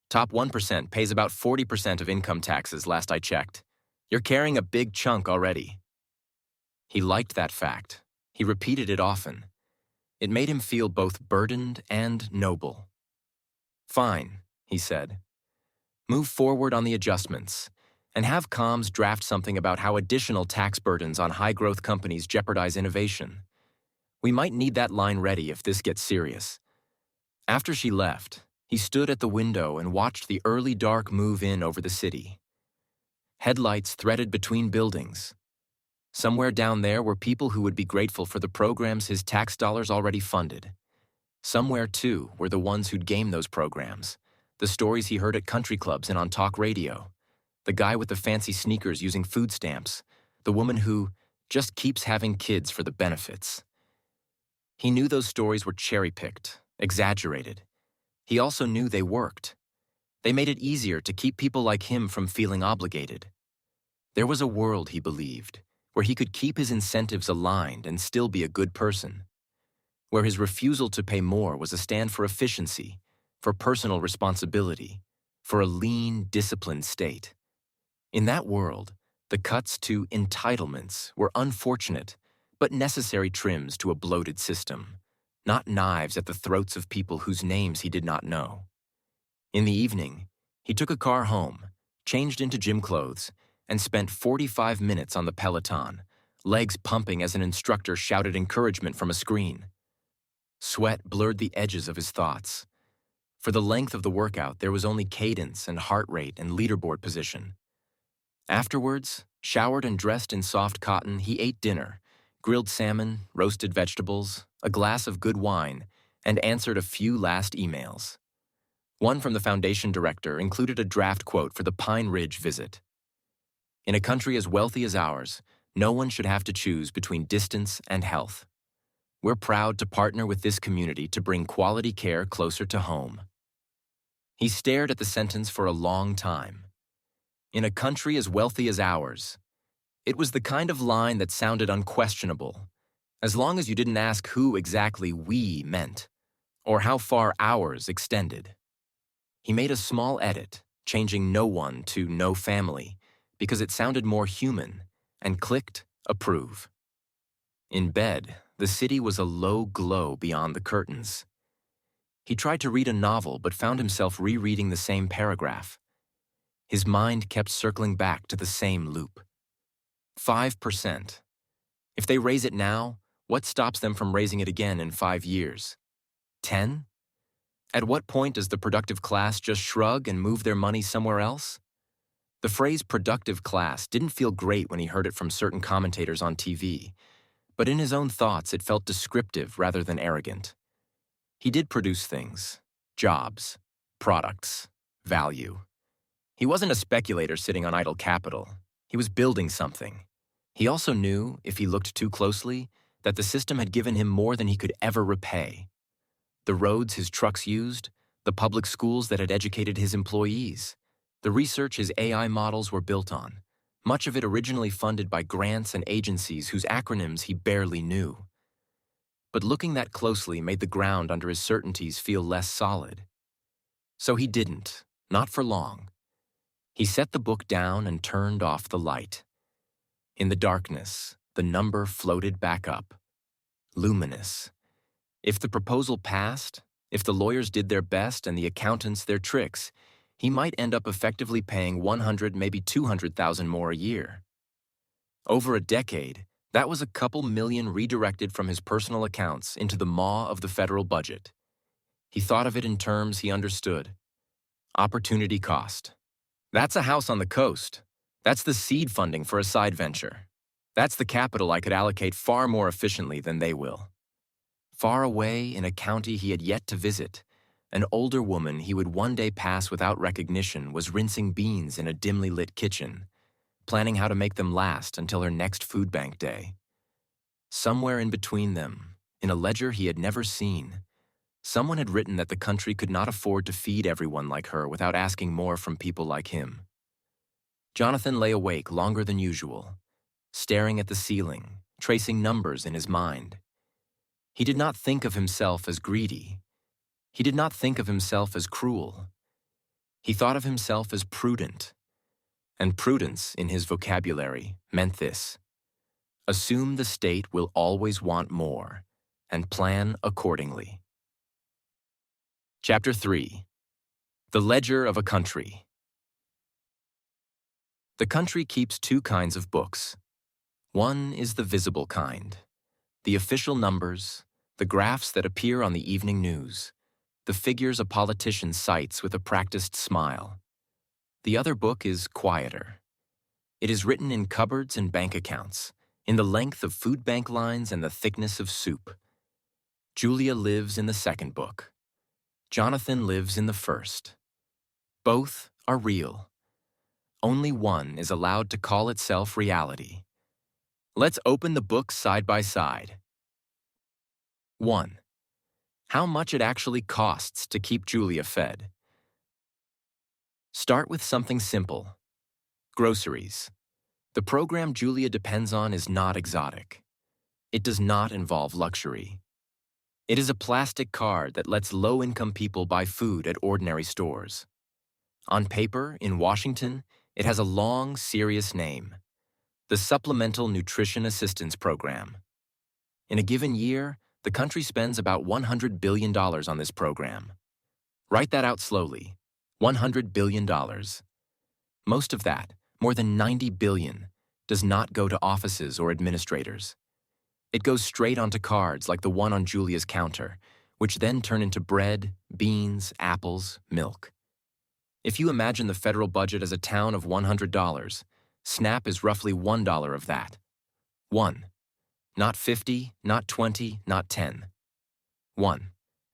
Top 1% pays about 40% of income taxes last I checked. You're carrying a big chunk already." He liked that fact. He repeated it often. It made him feel both burdened and noble. "Fine," he said. "Move forward on the adjustments, and have comms draft something about how additional tax burdens on high-growth companies jeopardize innovation. We might need that line ready if this gets serious." After she left, he stood at the window and watched the early dark move in over the city. Headlights threaded between buildings. Somewhere down there were people who would be grateful for the programs his tax dollars already funded. Somewhere, too, were the ones who'd game those programs, the stories he heard at country clubs and on talk radio, the guy with the fancy sneakers using food stamps, the woman who just keeps having kids for the benefits. He knew those stories were cherry-picked, exaggerated. He also knew they worked. They made it easier to keep people like him from feeling obligated. There was a world, he believed, where he could keep his incentives aligned and still be a good person, where his refusal to pay more was a stand for efficiency, for personal responsibility, for a lean, disciplined state. In that world, the cuts to entitlements were unfortunate but necessary trims to a bloated system, not knives at the throats of people whose names he did not know. In the evening, he took a car home, changed into gym clothes, and spent 45 minutes on the Peloton, legs pumping as an instructor shouted encouragement from a screen. Sweat blurred the edges of his thoughts. For the length of the workout, there was only cadence and heart rate and leaderboard position. Afterwards, showered and dressed in soft cotton, he ate dinner, grilled salmon, roasted vegetables, a glass of good wine, and answered a few last emails. One from the foundation director included a draft quote for the Pine Ridge visit. "In a country as wealthy as ours, no one should have to choose between distance and health. We're proud to partner with this community to bring quality care closer to home." He stared at the sentence for a long time. In a country as wealthy as ours. It was the kind of line that sounded unquestionable, as long as you didn't ask who exactly "we" meant, or how far "ours" extended. He made a small edit, changing "no one" to "no family," because it sounded more human, and clicked approve. In bed, the city was a low glow beyond the curtains. He tried to read a novel but found himself rereading the same paragraph. His mind kept circling back to the same loop. 5%. If they raise it now, what stops them from raising it again in 5 years? 10? At what point does the productive class just shrug and move their money somewhere else? The phrase productive class didn't feel great when he heard it from certain commentators on TV, but in his own thoughts it felt descriptive rather than arrogant. He did produce things, jobs, products, value. He wasn't a speculator sitting on idle capital. He was building something. He also knew, if he looked too closely, that the system had given him more than he could ever repay. The roads his trucks used, the public schools that had educated his employees, the research his AI models were built on, much of it originally funded by grants and agencies whose acronyms he barely knew. But looking that closely made the ground under his certainties feel less solid. So he didn't, not for long. He set the book down and turned off the light. In the darkness, the number floated back up, luminous. If the proposal passed, if the lawyers did their best and the accountants their tricks, he might end up effectively paying 100, maybe 200,000 more a year. Over a decade, that was a couple million redirected from his personal accounts into the maw of the federal budget. He thought of it in terms he understood. Opportunity cost. That's a house on the coast. That's the seed funding for a side venture. That's the capital I could allocate far more efficiently than they will. Far away in a county he had yet to visit, an older woman he would one day pass without recognition was rinsing beans in a dimly lit kitchen, planning how to make them last until her next food bank day. Somewhere in between them, in a ledger he had never seen, someone had written that the country could not afford to feed everyone like her without asking more from people like him. Jonathan lay awake longer than usual, staring at the ceiling, tracing numbers in his mind. He did not think of himself as greedy. He did not think of himself as cruel. He thought of himself as prudent. And prudence, in his vocabulary, meant this: assume the state will always want more, and plan accordingly. Chapter 3. The Ledger of a Country. The country keeps two kinds of books. One is the visible kind, the official numbers, the graphs that appear on the evening news, the figures a politician cites with a practiced smile. The other book is quieter. It is written in cupboards and bank accounts, in the length of food bank lines and the thickness of soup. Julia lives in the second book. Jonathan lives in the first. Both are real. Only one is allowed to call itself reality. Let's open the books side by side. 1. How much it actually costs to keep Julia fed. Start with something simple. Groceries. The program Julia depends on is not exotic. It does not involve luxury. It is a plastic card that lets low-income people buy food at ordinary stores. On paper, in Washington, it has a long, serious name: the Supplemental Nutrition Assistance Program. In a given year, the country spends about $100 billion on this program. Write that out slowly. $100 billion. Most of that, more than $90 billion, does not go to offices or administrators. It goes straight onto cards like the one on Julia's counter, which then turn into bread, beans, apples, milk. If you imagine the federal budget as a town of $100, SNAP is roughly $1 of that. 1. Not 50, not 20, not 10. 1.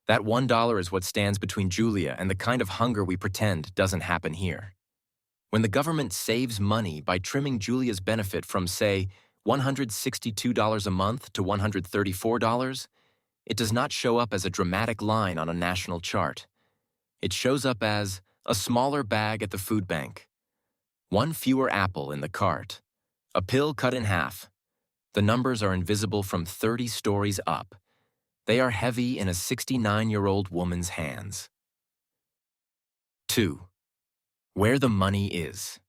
That $1 is what stands between Julia and the kind of hunger we pretend doesn't happen here. When the government saves money by trimming Julia's benefit from, say, $162 a month to $134, it does not show up as a dramatic line on a national chart. It shows up as a smaller bag at the food bank, one fewer apple in the cart, a pill cut in half. The numbers are invisible from 30 stories up. They are heavy in a 69-year-old woman's hands. 2. Where the money is.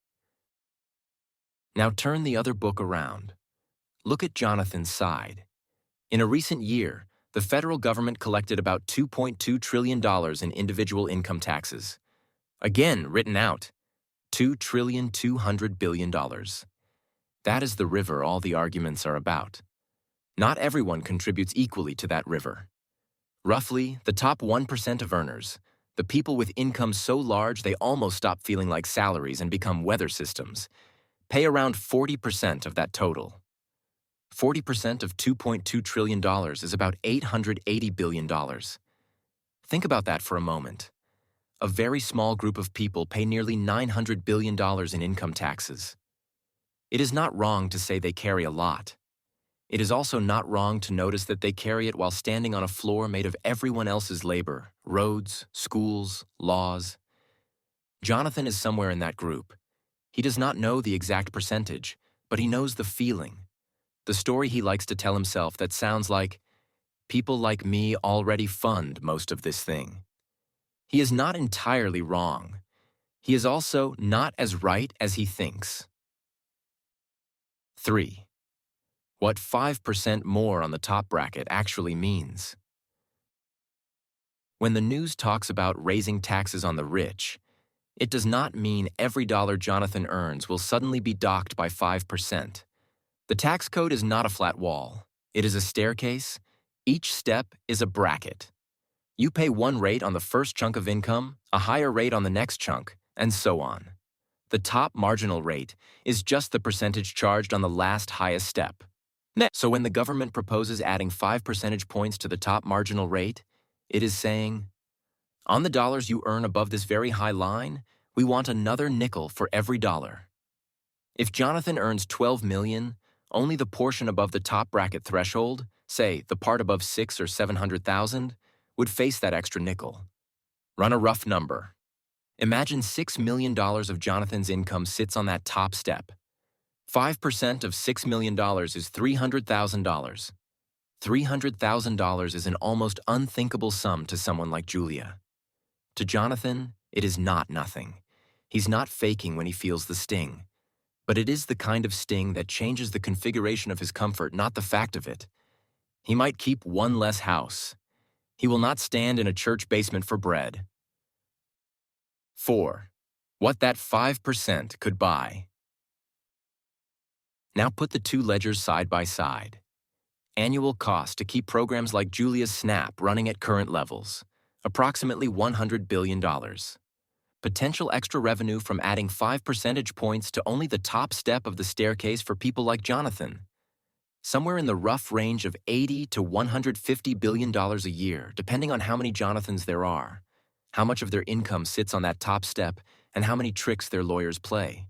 Now turn the other book around. Look at Jonathan's side. In a recent year, the federal government collected about $2.2 trillion in individual income taxes. Again, written out, $2.2 trillion. That is the river all the arguments are about. Not everyone contributes equally to that river. Roughly, the top 1% of earners, the people with incomes so large they almost stop feeling like salaries and become weather systems, pay around 40% of that total. 40% of $2.2 trillion is about $880 billion. Think about that for a moment. a very small group of people pay nearly $900 billion in income taxes. It is not wrong to say they carry a lot. It is also not wrong to notice that they carry it while standing on a floor made of everyone else's labor, roads, schools, laws. Jonathan is somewhere in that group. He does not know the exact percentage, but he knows the feeling. The story he likes to tell himself that sounds like, people like me already fund most of this thing. He is not entirely wrong. He is also not as right as he thinks. 3. What 5% more on the top bracket actually means. When the news talks about raising taxes on the rich, it does not mean every dollar Jonathan earns will suddenly be docked by 5%. The tax code is not a flat wall. It is a staircase. Each step is a bracket. You pay one rate on the first chunk of income, a higher rate on the next chunk, and so on. The top marginal rate is just the percentage charged on the last highest step. So when the government proposes adding 5 percentage points to the top marginal rate, it is saying, on the dollars you earn above this very high line, we want another nickel for every dollar. If Jonathan earns $12 million, only the portion above the top bracket threshold, say the part above 6 or 700,000, would face that extra nickel. Run a rough number. Imagine $6 million of Jonathan's income sits on that top step. 5% of $6 million is $300,000. $300,000 is an almost unthinkable sum to someone like Julia. To Jonathan, it is not nothing. He's not faking when he feels the sting. But it is the kind of sting that changes the configuration of his comfort, not the fact of it. He might keep one less house. He will not stand in a church basement for bread. 4. What that 5% could buy. Now put the two ledgers side by side. Annual cost to keep programs like Julia's Snap running at current levels, approximately $100 billion. Potential extra revenue from adding 5 percentage points to only the top step of the staircase for people like Jonathan. Somewhere in the rough range of $80 to $150 billion a year, depending on how many Jonathans there are, how much of their income sits on that top step, and how many tricks their lawyers play.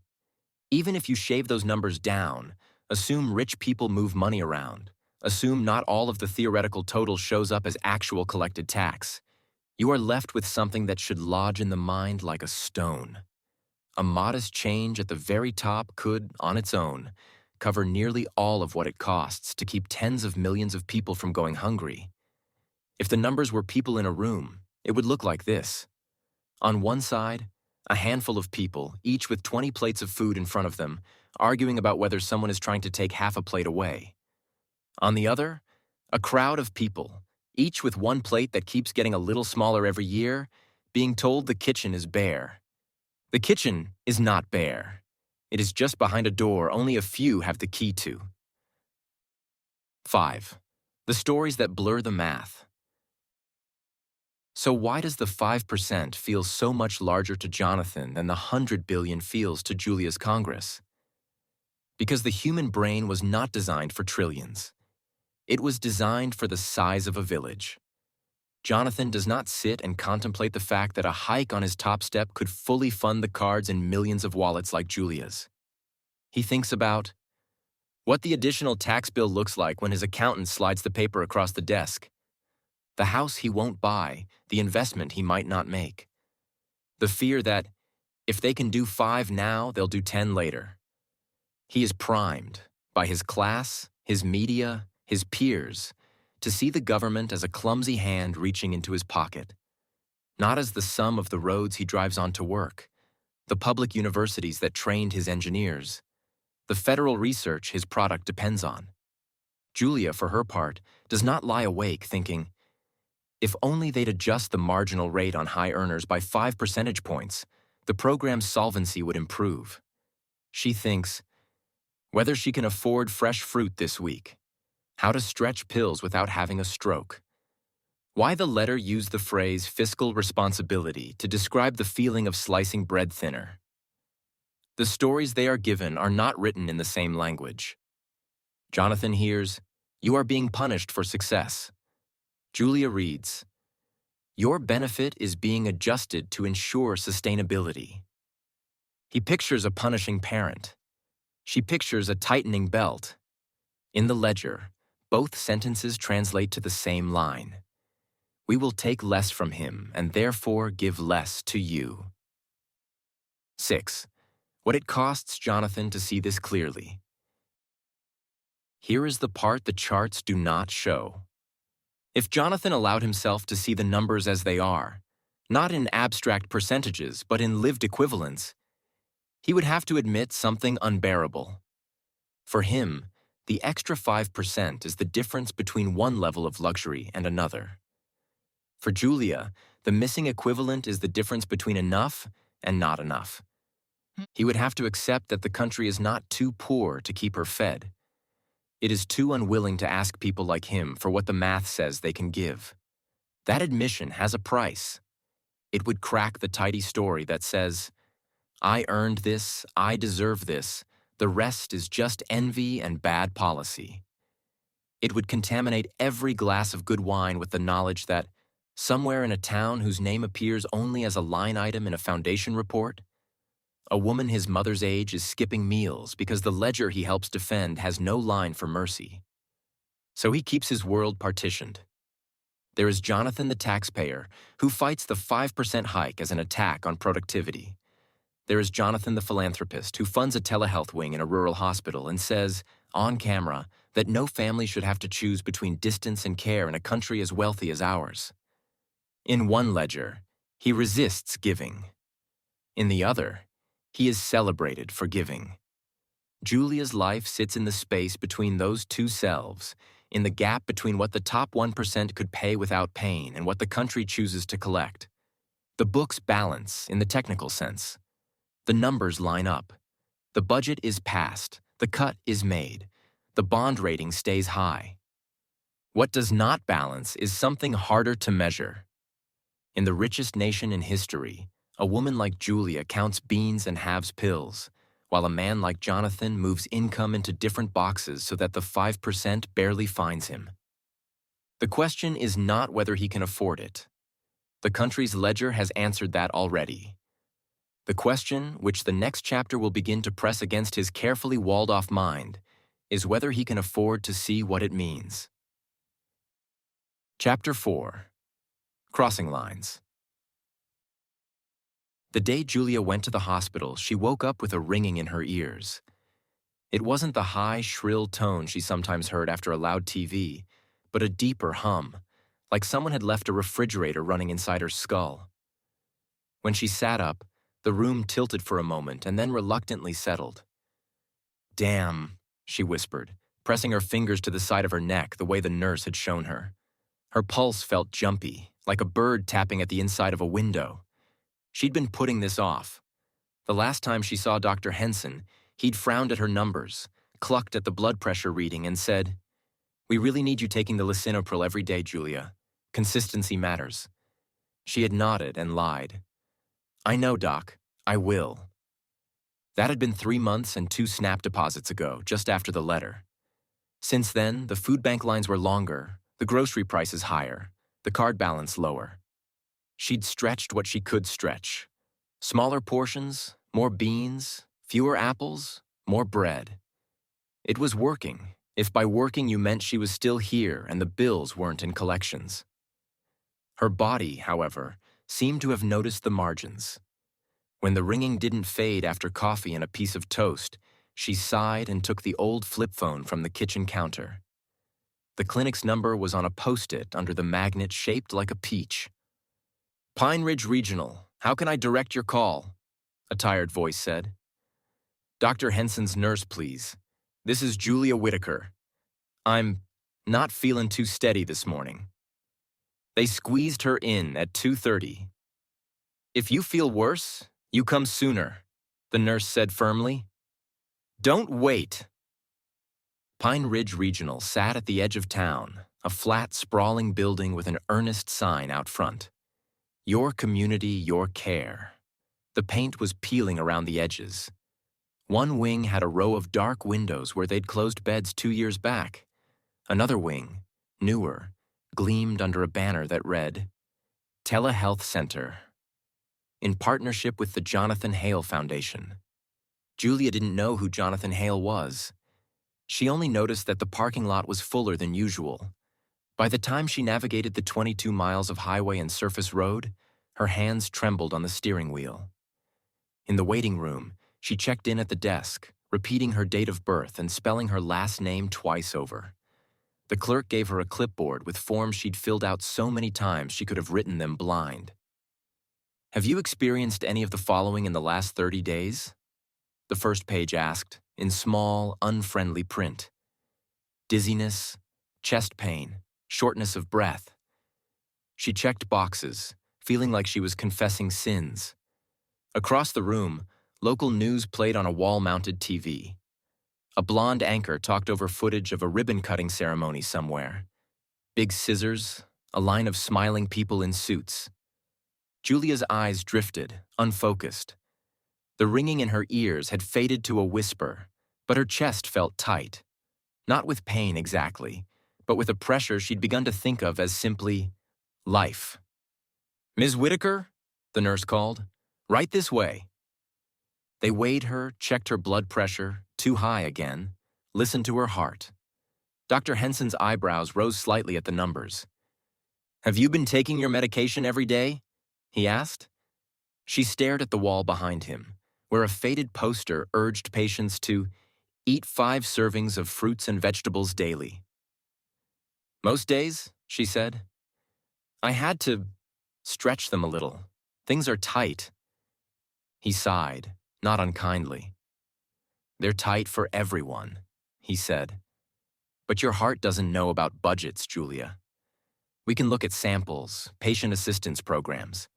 Even if you shave those numbers down, assume rich people move money around, assume not all of the theoretical total shows up as actual collected tax, you are left with something that should lodge in the mind like a stone. A modest change at the very top could, on its own, cover nearly all of what it costs to keep tens of millions of people from going hungry. If the numbers were people in a room, it would look like this. On one side, a handful of people, each with 20 plates of food in front of them, arguing about whether someone is trying to take half a plate away. On the other, a crowd of people, each with one plate that keeps getting a little smaller every year, being told the kitchen is bare. The kitchen is not bare. It is just behind a door only a few have the key to. 5. The stories that blur the math. So why does the 5% feel so much larger to Jonathan than the $100 billion feels to Julia's Congress? Because the human brain was not designed for trillions. It was designed for the size of a village. Jonathan does not sit and contemplate the fact that a hike on his top step could fully fund the cards in millions of wallets like Julia's. He thinks about what the additional tax bill looks like when his accountant slides the paper across the desk, the house he won't buy, the investment he might not make, the fear that if they can do 5 now, they'll do 10 later. He is primed by his class, his media, his peers, to see the government as a clumsy hand reaching into his pocket, not as the sum of the roads he drives on to work, the public universities that trained his engineers, the federal research his product depends on. Julia, for her part, does not lie awake thinking, if only they'd adjust the marginal rate on high earners by 5 percentage points, the program's solvency would improve. She thinks, whether she can afford fresh fruit this week, how to stretch pills without having a stroke. Why the letter used the phrase fiscal responsibility to describe the feeling of slicing bread thinner. The stories they are given are not written in the same language. Jonathan hears, "You are being punished for success." Julia reads, Your benefit is being adjusted to ensure sustainability. He pictures a punishing parent. She pictures a tightening belt. In the ledger, both sentences translate to the same line. We will take less from him and therefore give less to you. 6. What it costs Jonathan to see this clearly. Here is the part the charts do not show. If Jonathan allowed himself to see the numbers as they are, not in abstract percentages but in lived equivalents, he would have to admit something unbearable. For him, the extra 5% is the difference between one level of luxury and another. For Julia, the missing equivalent is the difference between enough and not enough. He would have to accept that the country is not too poor to keep her fed. It is too unwilling to ask people like him for what the math says they can give. That admission has a price. It would crack the tidy story that says, I earned this, I deserve this, the rest is just envy and bad policy. It would contaminate every glass of good wine with the knowledge that, somewhere in a town whose name appears only as a line item in a foundation report, a woman his mother's age is skipping meals because the ledger he helps defend has no line for mercy. So he keeps his world partitioned. There is Jonathan the taxpayer, who fights the 5% hike as an attack on productivity. There is Jonathan the philanthropist, who funds a telehealth wing in a rural hospital and says, on camera, that no family should have to choose between distance and care in a country as wealthy as ours. In one ledger, he resists giving. In the other, he is celebrated for giving. Julia's life sits in the space between those two selves, in the gap between what the top 1% could pay without pain and what the country chooses to collect. The books balance in the technical sense. The numbers line up. The budget is passed. The cut is made. The bond rating stays high. What does not balance is something harder to measure. In the richest nation in history, a woman like Julia counts beans and halves pills, while a man like Jonathan moves income into different boxes so that the 5% barely finds him. The question is not whether he can afford it. The country's ledger has answered that already. The question, which the next chapter will begin to press against his carefully walled-off mind, is whether he can afford to see what it means. Chapter 4. Crossing Lines. The day Julia went to the hospital, she woke up with a ringing in her ears. It wasn't the high, shrill tone she sometimes heard after a loud TV, but a deeper hum, like someone had left a refrigerator running inside her skull. When she sat up, the room tilted for a moment and then reluctantly settled. Damn, she whispered, pressing her fingers to the side of her neck the way the nurse had shown her. Her pulse felt jumpy, like a bird tapping at the inside of a window. She'd been putting this off. The last time she saw Dr. Henson, he'd frowned at her numbers, clucked at the blood pressure reading, and said, "We really need you taking the lisinopril every day, Julia. Consistency matters." She had nodded and lied. "I know, Doc. I will." That had been 3 months and 2 SNAP deposits ago, just after the letter. Since then, the food bank lines were longer, the grocery prices higher, the card balance lower. She'd stretched what she could stretch. Smaller portions, more beans, fewer apples, more bread. It was working, if by working you meant she was still here and the bills weren't in collections. Her body, however, seemed to have noticed the margins. When the ringing didn't fade after coffee and a piece of toast, she sighed and took the old flip phone from the kitchen counter. The clinic's number was on a post-it under the magnet shaped like a peach. "Pine Ridge Regional, how can I direct your call?" a tired voice said. "Dr. Henson's nurse, please. This is Julia Whitaker. I'm not feeling too steady this morning." They squeezed her in at 2:30. "If you feel worse, you come sooner," the nurse said firmly. "Don't wait." Pine Ridge Regional sat at the edge of town, a flat, sprawling building with an earnest sign out front. Your community, your care. The paint was peeling around the edges. One wing had a row of dark windows where they'd closed beds 2 years back. Another wing, newer, gleamed under a banner that read, Telehealth Center. In partnership with the Jonathan Hale Foundation. Julia didn't know who Jonathan Hale was. She only noticed that the parking lot was fuller than usual. By the time she navigated the 22 miles of highway and surface road, her hands trembled on the steering wheel. In the waiting room, she checked in at the desk, repeating her date of birth and spelling her last name twice over. The clerk gave her a clipboard with forms she'd filled out so many times she could have written them blind. Have you experienced any of the following in the last 30 days? The first page asked, in small, unfriendly print. Dizziness, chest pain, shortness of breath. She checked boxes, feeling like she was confessing sins. Across the room, local news played on a wall-mounted TV. A blonde anchor talked over footage of a ribbon-cutting ceremony somewhere. Big scissors, a line of smiling people in suits. Julia's eyes drifted, unfocused. The ringing in her ears had faded to a whisper, but her chest felt tight. Not with pain exactly, but with a pressure she'd begun to think of as simply life. "Ms. Whitaker?" the nurse called. "Right this way." They weighed her, checked her blood pressure, too high again, listened to her heart. Dr. Henson's eyebrows rose slightly at the numbers. "Have you been taking your medication every day?" he asked. She stared at the wall behind him, where a faded poster urged patients to eat 5 servings of fruits and vegetables daily. "Most days," she said. "I had to stretch them a little. Things are tight." He sighed, not unkindly. "They're tight for everyone," he said. "But your heart doesn't know about budgets, Julia. We can look at samples, patient assistance programs.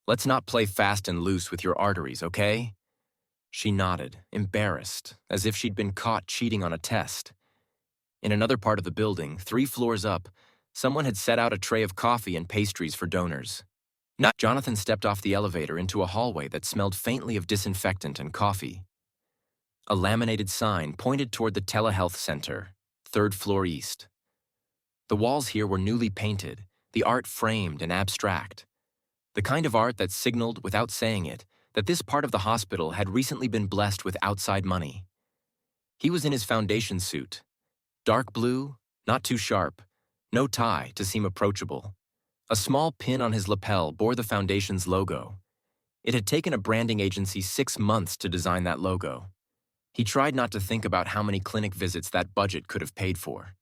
Let's not play fast and loose with your arteries, okay?" She nodded, embarrassed, as if she'd been caught cheating on a test. In another part of the building, 3 floors up, someone had set out a tray of coffee and pastries for donors. Jonathan stepped off the elevator into a hallway that smelled faintly of disinfectant and coffee. A laminated sign pointed toward the Telehealth Center, 3rd floor east. The walls here were newly painted, the art framed and abstract. The kind of art that signaled, without saying it, that this part of the hospital had recently been blessed with outside money. He was in his foundation suit. Dark blue, not too sharp, no tie to seem approachable. A small pin on his lapel bore the foundation's logo. It had taken a branding agency 6 months to design that logo. He tried not to think about how many clinic visits that budget could have paid for.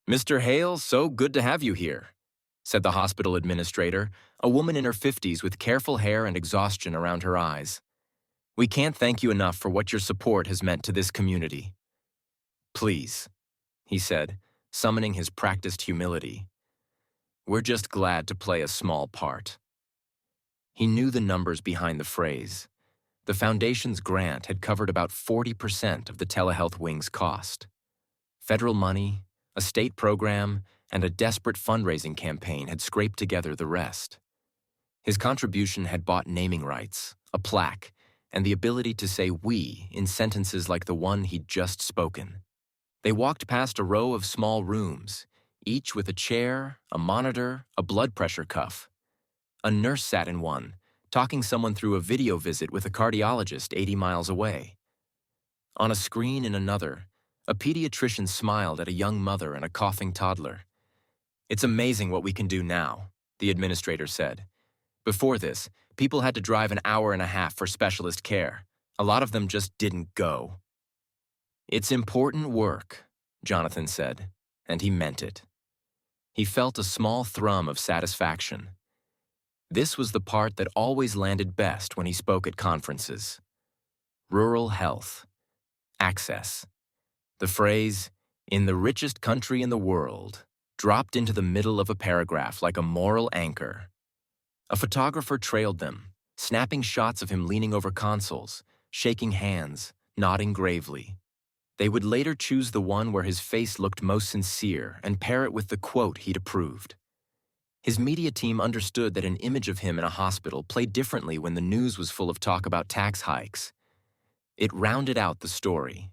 "Mr. Hale, so good to have you here," said the hospital administrator, a woman in her 50s with careful hair and exhaustion around her eyes. "We can't thank you enough for what your support has meant to this community." "Please," he said, summoning his practiced humility. "We're just glad to play a small part." He knew the numbers behind the phrase. The foundation's grant had covered about 40% of the telehealth wing's cost. Federal money, a state program, and a desperate fundraising campaign had scraped together the rest. His contribution had bought naming rights, a plaque, and the ability to say "we" in sentences like the one he'd just spoken. They walked past a row of small rooms, each with a chair, a monitor, a blood pressure cuff. A nurse sat in one, talking someone through a video visit with a cardiologist 80 miles away. On a screen in another, a pediatrician smiled at a young mother and a coughing toddler. "It's amazing what we can do now," the administrator said. "Before this, people had to drive an hour and a half for specialist care. A lot of them just didn't go." "It's important work," Jonathan said, and he meant it. He felt a small thrum of satisfaction. This was the part that always landed best when he spoke at conferences. Rural health. Access. The phrase, "in the richest country in the world," dropped into the middle of a paragraph like a moral anchor. A photographer trailed them, snapping shots of him leaning over consoles, shaking hands, nodding gravely. They would later choose the one where his face looked most sincere and pair it with the quote he'd approved. His media team understood that an image of him in a hospital played differently when the news was full of talk about tax hikes. It rounded out the story.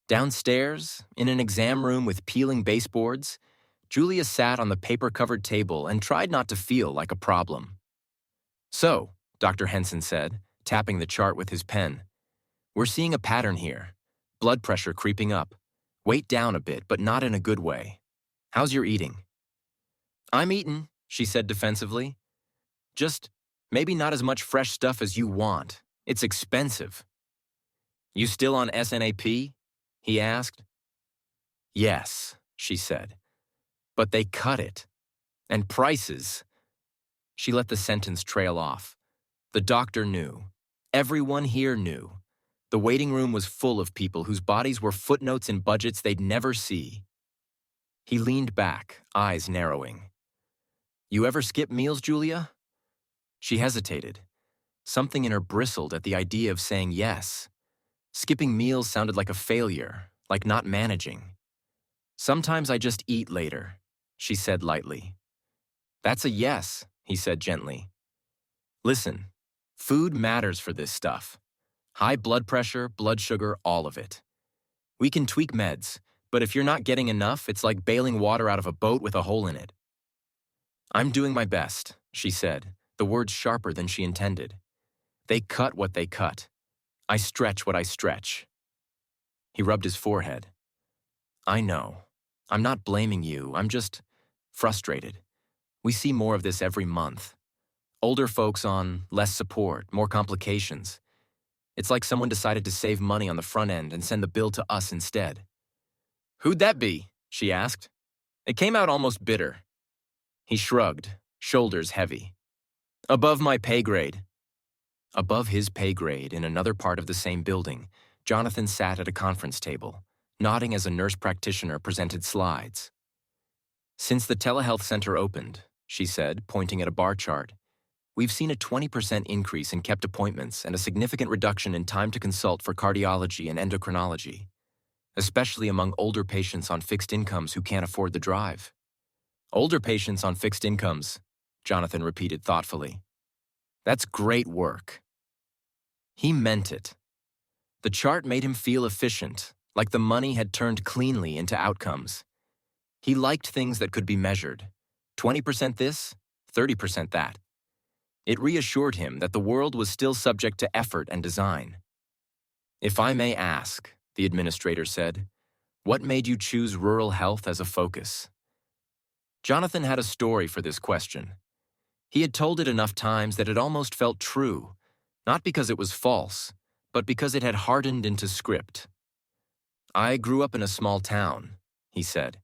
Downstairs, in an exam room with peeling baseboards, Julia sat on the paper-covered table and tried not to feel like a problem. "So," Dr. Henson said, tapping the chart with his pen, "we're seeing a pattern here. Blood pressure creeping up. Weight down a bit, but not in a good way. How's your eating?" "I'm eating," she said defensively. "Just maybe not as much fresh stuff as you want. It's expensive." "You still on SNAP?" he asked. "Yes," she said. "But they cut it. And prices." She let the sentence trail off. The doctor knew. Everyone here knew. The waiting room was full of people whose bodies were footnotes in budgets they'd never see. He leaned back, eyes narrowing. "You ever skip meals, Julia?" She hesitated. Something in her bristled at the idea of saying yes. Skipping meals sounded like a failure, like not managing. "Sometimes I just eat later," she said lightly. "That's a yes," he said gently. "Listen, food matters for this stuff. High blood pressure, blood sugar, all of it. We can tweak meds, but if you're not getting enough, it's like bailing water out of a boat with a hole in it." "I'm doing my best," she said, the words sharper than she intended. "They cut what they cut. I stretch what I stretch." He rubbed his forehead. "I know. I'm not blaming you. I'm just frustrated. We see more of this every month. Older folks on less support, more complications. It's like someone decided to save money on the front end and send the bill to us instead." "Who'd that be?" she asked. It came out almost bitter. He shrugged, shoulders heavy. "Above my pay grade." Above his pay grade, in another part of the same building, Jonathan sat at a conference table, nodding as a nurse practitioner presented slides. "Since the telehealth center opened," she said, pointing at a bar chart, "we've seen a 20% increase in kept appointments and a significant reduction in time to consult for cardiology and endocrinology, especially among older patients on fixed incomes who can't afford the drive." "Older patients on fixed incomes," Jonathan repeated thoughtfully. "That's great work." He meant it. The chart made him feel efficient, like the money had turned cleanly into outcomes. He liked things that could be measured. 20% this, 30% that. It reassured him that the world was still subject to effort and design. "If I may ask," the administrator said, "what made you choose rural health as a focus?" Jonathan had a story for this question. He had told it enough times that it almost felt true, not because it was false, but because it had hardened into script. "I grew up in a small town," he said.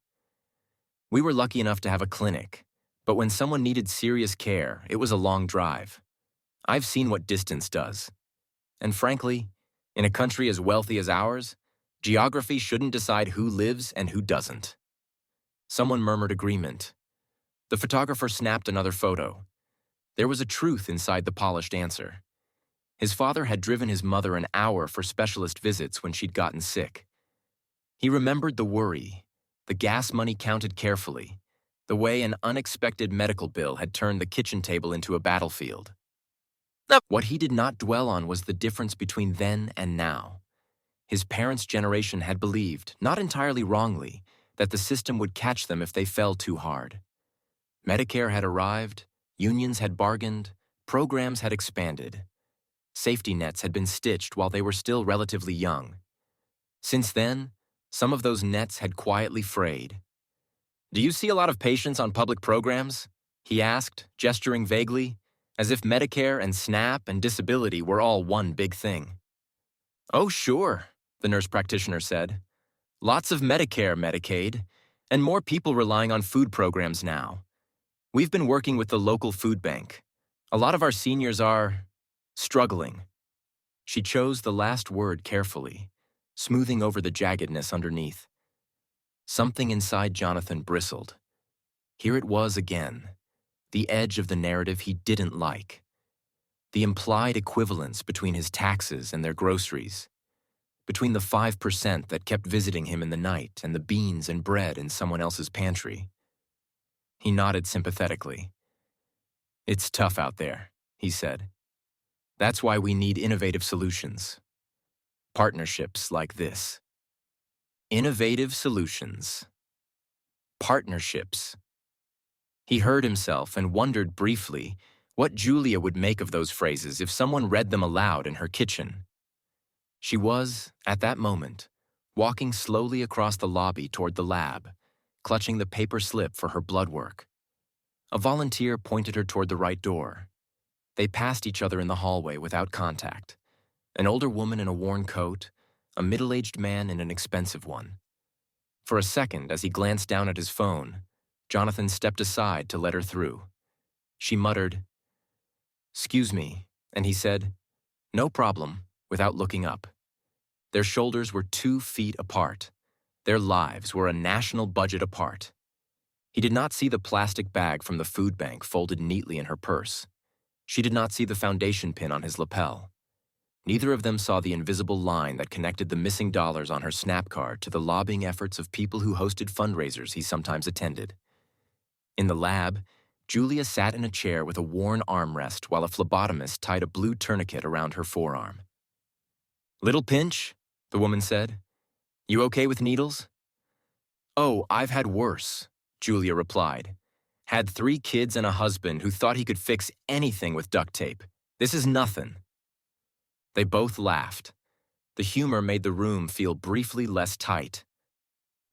"We were lucky enough to have a clinic, but when someone needed serious care, it was a long drive. I've seen what distance does. And frankly, in a country as wealthy as ours, geography shouldn't decide who lives and who doesn't." Someone murmured agreement. The photographer snapped another photo. There was a truth inside the polished answer. His father had driven his mother an hour for specialist visits when she'd gotten sick. He remembered the worry, the gas money counted carefully, the way an unexpected medical bill had turned the kitchen table into a battlefield. What he did not dwell on was the difference between then and now. His parents' generation had believed, not entirely wrongly, that the system would catch them if they fell too hard. Medicare had arrived, unions had bargained, programs had expanded. Safety nets had been stitched while they were still relatively young. Since then, some of those nets had quietly frayed. "Do you see a lot of patients on public programs?" he asked, gesturing vaguely, as if Medicare and SNAP and disability were all one big thing. "Oh, sure," the nurse practitioner said. "Lots of Medicare, Medicaid, and more people relying on food programs now. We've been working with the local food bank. A lot of our seniors are struggling." She chose the last word carefully, smoothing over the jaggedness underneath. Something inside Jonathan bristled. Here it was again, the edge of the narrative he didn't like. The implied equivalence between his taxes and their groceries, between the 5% that kept visiting him in the night and the beans and bread in someone else's pantry. He nodded sympathetically. "It's tough out there," he said. "That's why we need innovative solutions. Partnerships like this." Innovative solutions. Partnerships. He heard himself and wondered briefly what Julia would make of those phrases if someone read them aloud in her kitchen. She was, at that moment, walking slowly across the lobby toward the lab, clutching the paper slip for her blood work. A volunteer pointed her toward the right door. They passed each other in the hallway without contact. An older woman in a worn coat, a middle-aged man in an expensive one. For a second, as he glanced down at his phone, Jonathan stepped aside to let her through. She muttered, "Excuse me," and he said, "No problem," without looking up. Their shoulders were 2 feet apart. Their lives were a national budget apart. He did not see the plastic bag from the food bank folded neatly in her purse. She did not see the foundation pin on his lapel. Neither of them saw the invisible line that connected the missing dollars on her snap card to the lobbying efforts of people who hosted fundraisers he sometimes attended. In the lab, Julia sat in a chair with a worn armrest while a phlebotomist tied a blue tourniquet around her forearm. "Little pinch?" the woman said. "You okay with needles?" "Oh, I've had worse," Julia replied. "Had 3 kids and a husband who thought he could fix anything with duct tape. This is nothing." They both laughed. The humor made the room feel briefly less tight.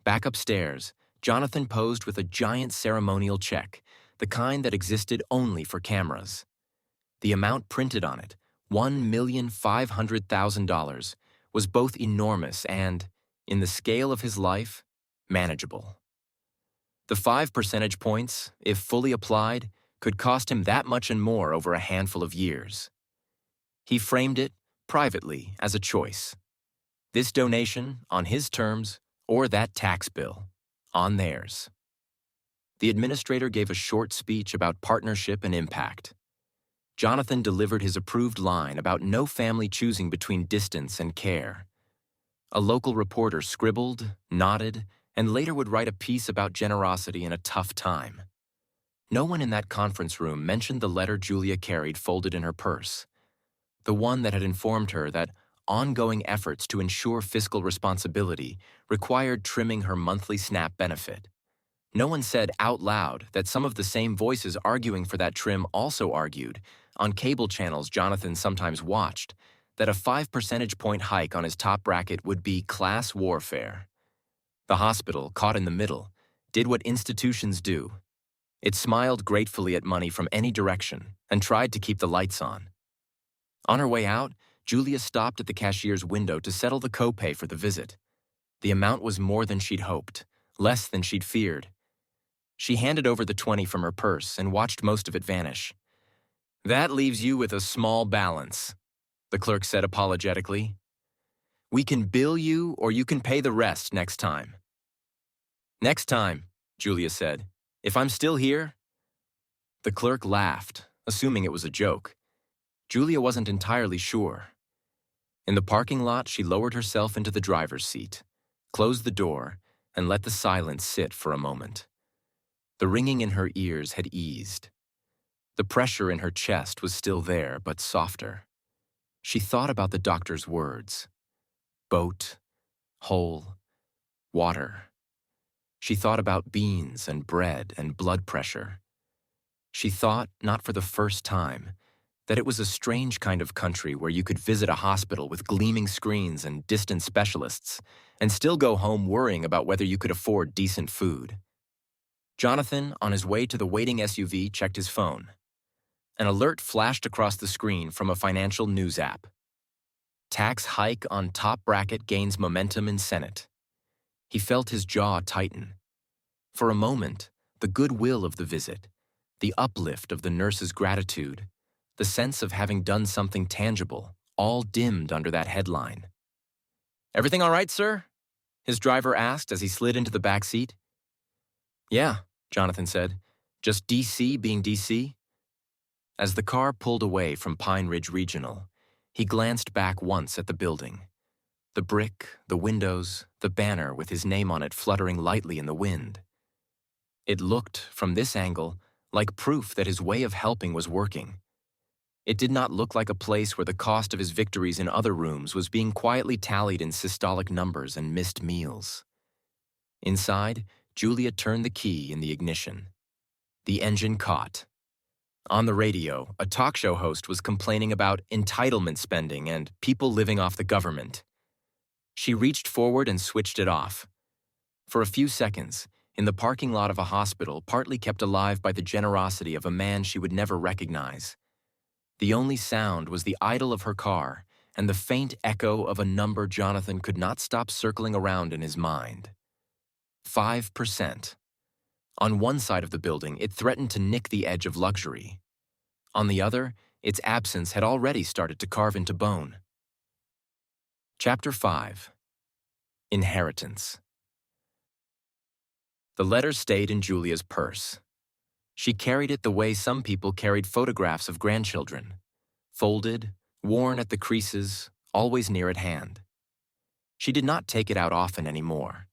Back upstairs, Jonathan posed with a giant ceremonial check, the kind that existed only for cameras. The amount printed on it, $1,500,000, was both enormous and, in the scale of his life, manageable. The 5 percentage points, if fully applied, could cost him that much and more over a handful of years. He framed it, privately, as a choice. This donation, on his terms, or that tax bill, on theirs. The administrator gave a short speech about partnership and impact. Jonathan delivered his approved line about no family choosing between distance and care. A local reporter scribbled, nodded, and later would write a piece about generosity in a tough time. No one in that conference room mentioned the letter Julia carried folded in her purse, the one that had informed her that ongoing efforts to ensure fiscal responsibility required trimming her monthly SNAP benefit. No one said out loud that some of the same voices arguing for that trim also argued, on cable channels Jonathan sometimes watched, that a 5 percentage point hike on his top bracket would be class warfare. The hospital, caught in the middle, did what institutions do. It smiled gratefully at money from any direction and tried to keep the lights on. On her way out, Julia stopped at the cashier's window to settle the copay for the visit. The amount was more than she'd hoped, less than she'd feared. She handed over the 20 from her purse and watched most of it vanish. "That leaves you with a small balance," the clerk said apologetically. "We can bill you or you can pay the rest next time." "Next time," Julia said. "If I'm still here?" The clerk laughed, assuming it was a joke. Julia wasn't entirely sure. In the parking lot, she lowered herself into the driver's seat, closed the door, and let the silence sit for a moment. The ringing in her ears had eased. The pressure in her chest was still there, but softer. She thought about the doctor's words. Boat, hole, water. She thought about beans and bread and blood pressure. She thought, not for the first time, that it was a strange kind of country where you could visit a hospital with gleaming screens and distant specialists and still go home worrying about whether you could afford decent food. Jonathan, on his way to the waiting SUV, checked his phone. An alert flashed across the screen from a financial news app. Tax hike on top bracket gains momentum in Senate. He felt his jaw tighten. For a moment, the goodwill of the visit, the uplift of the nurse's gratitude, the sense of having done something tangible, all dimmed under that headline. "Everything all right, sir?" his driver asked as he slid into the back seat. "Yeah," Jonathan said. "Just DC being DC." As the car pulled away from Pine Ridge Regional, he glanced back once at the building. The brick, the windows, the banner with his name on it fluttering lightly in the wind. It looked, from this angle, like proof that his way of helping was working. It did not look like a place where the cost of his victories in other rooms was being quietly tallied in systolic numbers and missed meals. Inside, Julia turned the key in the ignition. The engine caught. On the radio, a talk show host was complaining about entitlement spending and people living off the government. She reached forward and switched it off. For a few seconds, in the parking lot of a hospital, partly kept alive by the generosity of a man she would never recognize. The only sound was the idle of her car and the faint echo of a number Jonathan could not stop circling around in his mind. 5%. On one side of the building, it threatened to nick the edge of luxury. On the other, its absence had already started to carve into bone. Chapter 5. Inheritance. The letter stayed in Julia's purse. She carried it the way some people carried photographs of grandchildren, folded, worn at the creases, always near at hand. She did not take it out often anymore.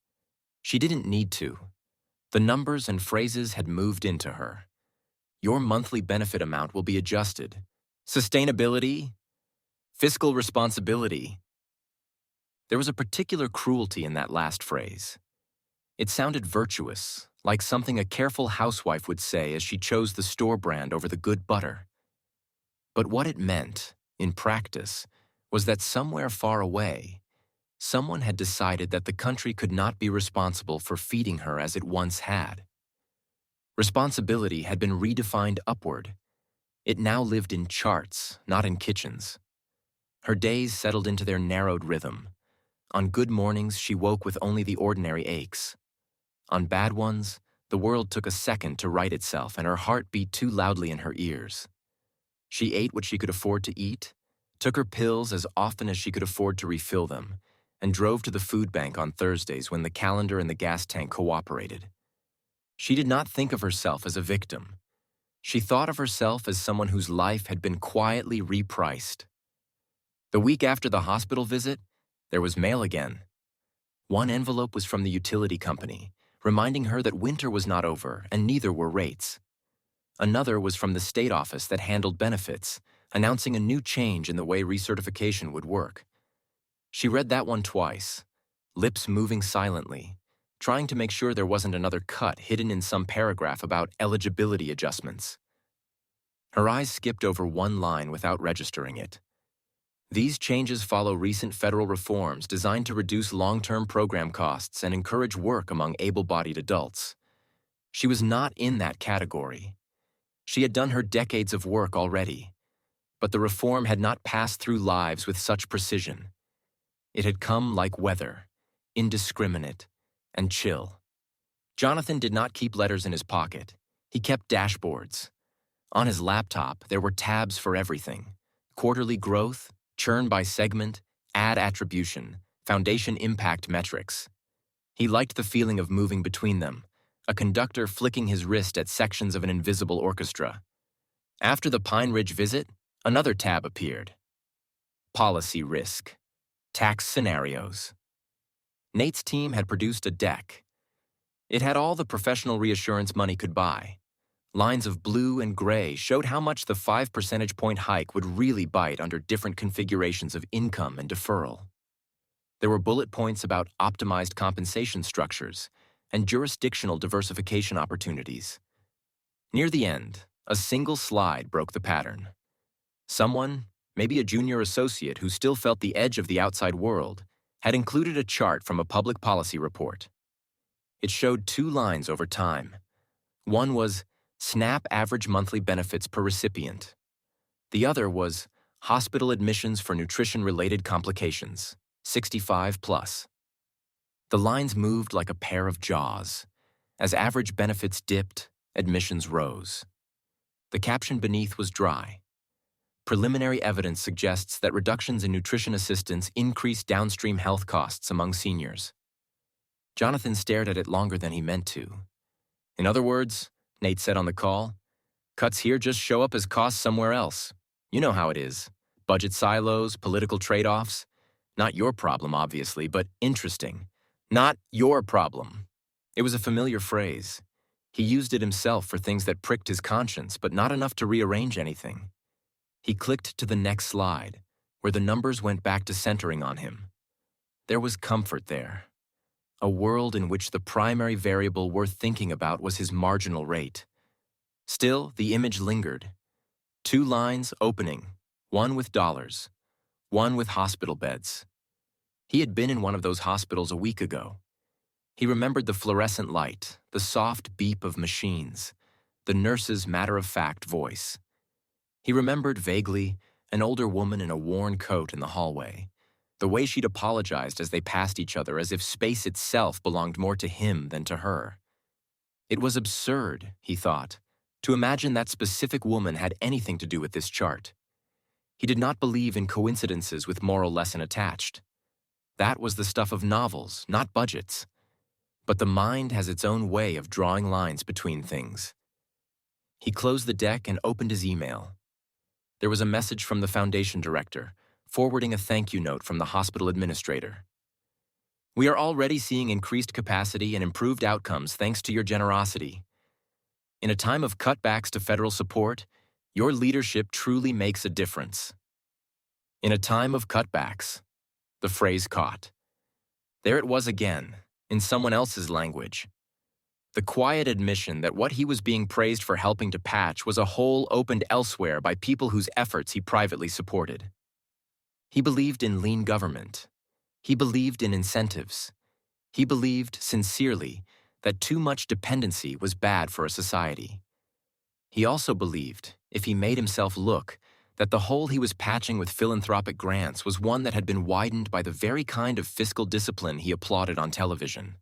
She didn't need to. The numbers and phrases had moved into her. Your monthly benefit amount will be adjusted. Sustainability, fiscal responsibility. There was a particular cruelty in that last phrase. It sounded virtuous, like something a careful housewife would say as she chose the store brand over the good butter. But what it meant, in practice, was that somewhere far away, someone had decided that the country could not be responsible for feeding her as it once had. Responsibility had been redefined upward. It now lived in charts, not in kitchens. Her days settled into their narrowed rhythm. On good mornings, she woke with only the ordinary aches. On bad ones, the world took a second to right itself and her heart beat too loudly in her ears. She ate what she could afford to eat, took her pills as often as she could afford to refill them, and drove to the food bank on Thursdays when the calendar and the gas tank cooperated. She did not think of herself as a victim. She thought of herself as someone whose life had been quietly repriced. The week after the hospital visit, there was mail again. One envelope was from the utility company, reminding her that winter was not over and neither were rates. Another was from the state office that handled benefits, announcing a new change in the way recertification would work. She read that one twice, lips moving silently, trying to make sure there wasn't another cut hidden in some paragraph about eligibility adjustments. Her eyes skipped over one line without registering it. These changes follow recent federal reforms designed to reduce long-term program costs and encourage work among able-bodied adults. She was not in that category. She had done her decades of work already, but the reform had not passed through lives with such precision. It had come like weather, indiscriminate and chill. Jonathan did not keep letters in his pocket. He kept dashboards. On his laptop, there were tabs for everything: quarterly growth, churn by segment, ad attribution, foundation impact metrics. He liked the feeling of moving between them, a conductor flicking his wrist at sections of an invisible orchestra. After the Pine Ridge visit, another tab appeared. Policy risk. Tax scenarios. Nate's team had produced a deck. It had all the professional reassurance money could buy. Lines of blue and gray showed how much the 5 percentage point hike would really bite under different configurations of income and deferral. There were bullet points about optimized compensation structures and jurisdictional diversification opportunities. Near the end, a single slide broke the pattern. Someone, maybe a junior associate who still felt the edge of the outside world, had included a chart from a public policy report. It showed 2 lines over time. One was SNAP average monthly benefits per recipient. The other was hospital admissions for nutrition-related complications, 65 plus. The lines moved like a pair of jaws. As average benefits dipped, admissions rose. The caption beneath was dry. Preliminary evidence suggests that reductions in nutrition assistance increase downstream health costs among seniors. Jonathan stared at it longer than he meant to. In other words, Nate said on the call, cuts here just show up as costs somewhere else. You know how it is. Budget silos, political trade-offs. Not your problem, obviously, but interesting. Not your problem. It was a familiar phrase. He used it himself for things that pricked his conscience, but not enough to rearrange anything. He clicked to the next slide, where the numbers went back to centering on him. There was comfort there. a world in which the primary variable worth thinking about was his marginal rate. Still, the image lingered. 2 lines opening, one with dollars, one with hospital beds. He had been in one of those hospitals a week ago. He remembered the fluorescent light, the soft beep of machines, the nurse's matter-of-fact voice. He remembered vaguely an older woman in a worn coat in the hallway, the way she'd apologized as they passed each other as if space itself belonged more to him than to her. It was absurd, he thought, to imagine that specific woman had anything to do with this chart. He did not believe in coincidences with moral lesson attached. That was the stuff of novels, not budgets. But the mind has its own way of drawing lines between things. He closed the deck and opened his email. There was a message from the foundation director, forwarding a thank you note from the hospital administrator. "We are already seeing increased capacity and improved outcomes thanks to your generosity. In a time of cutbacks to federal support, your leadership truly makes a difference." In a time of cutbacks, the phrase caught. There it was again, in someone else's language. The quiet admission that what he was being praised for helping to patch was a hole opened elsewhere by people whose efforts he privately supported. He believed in lean government. He believed in incentives. He believed, sincerely, that too much dependency was bad for a society. He also believed, if he made himself look, that the hole he was patching with philanthropic grants was one that had been widened by the very kind of fiscal discipline he applauded on television.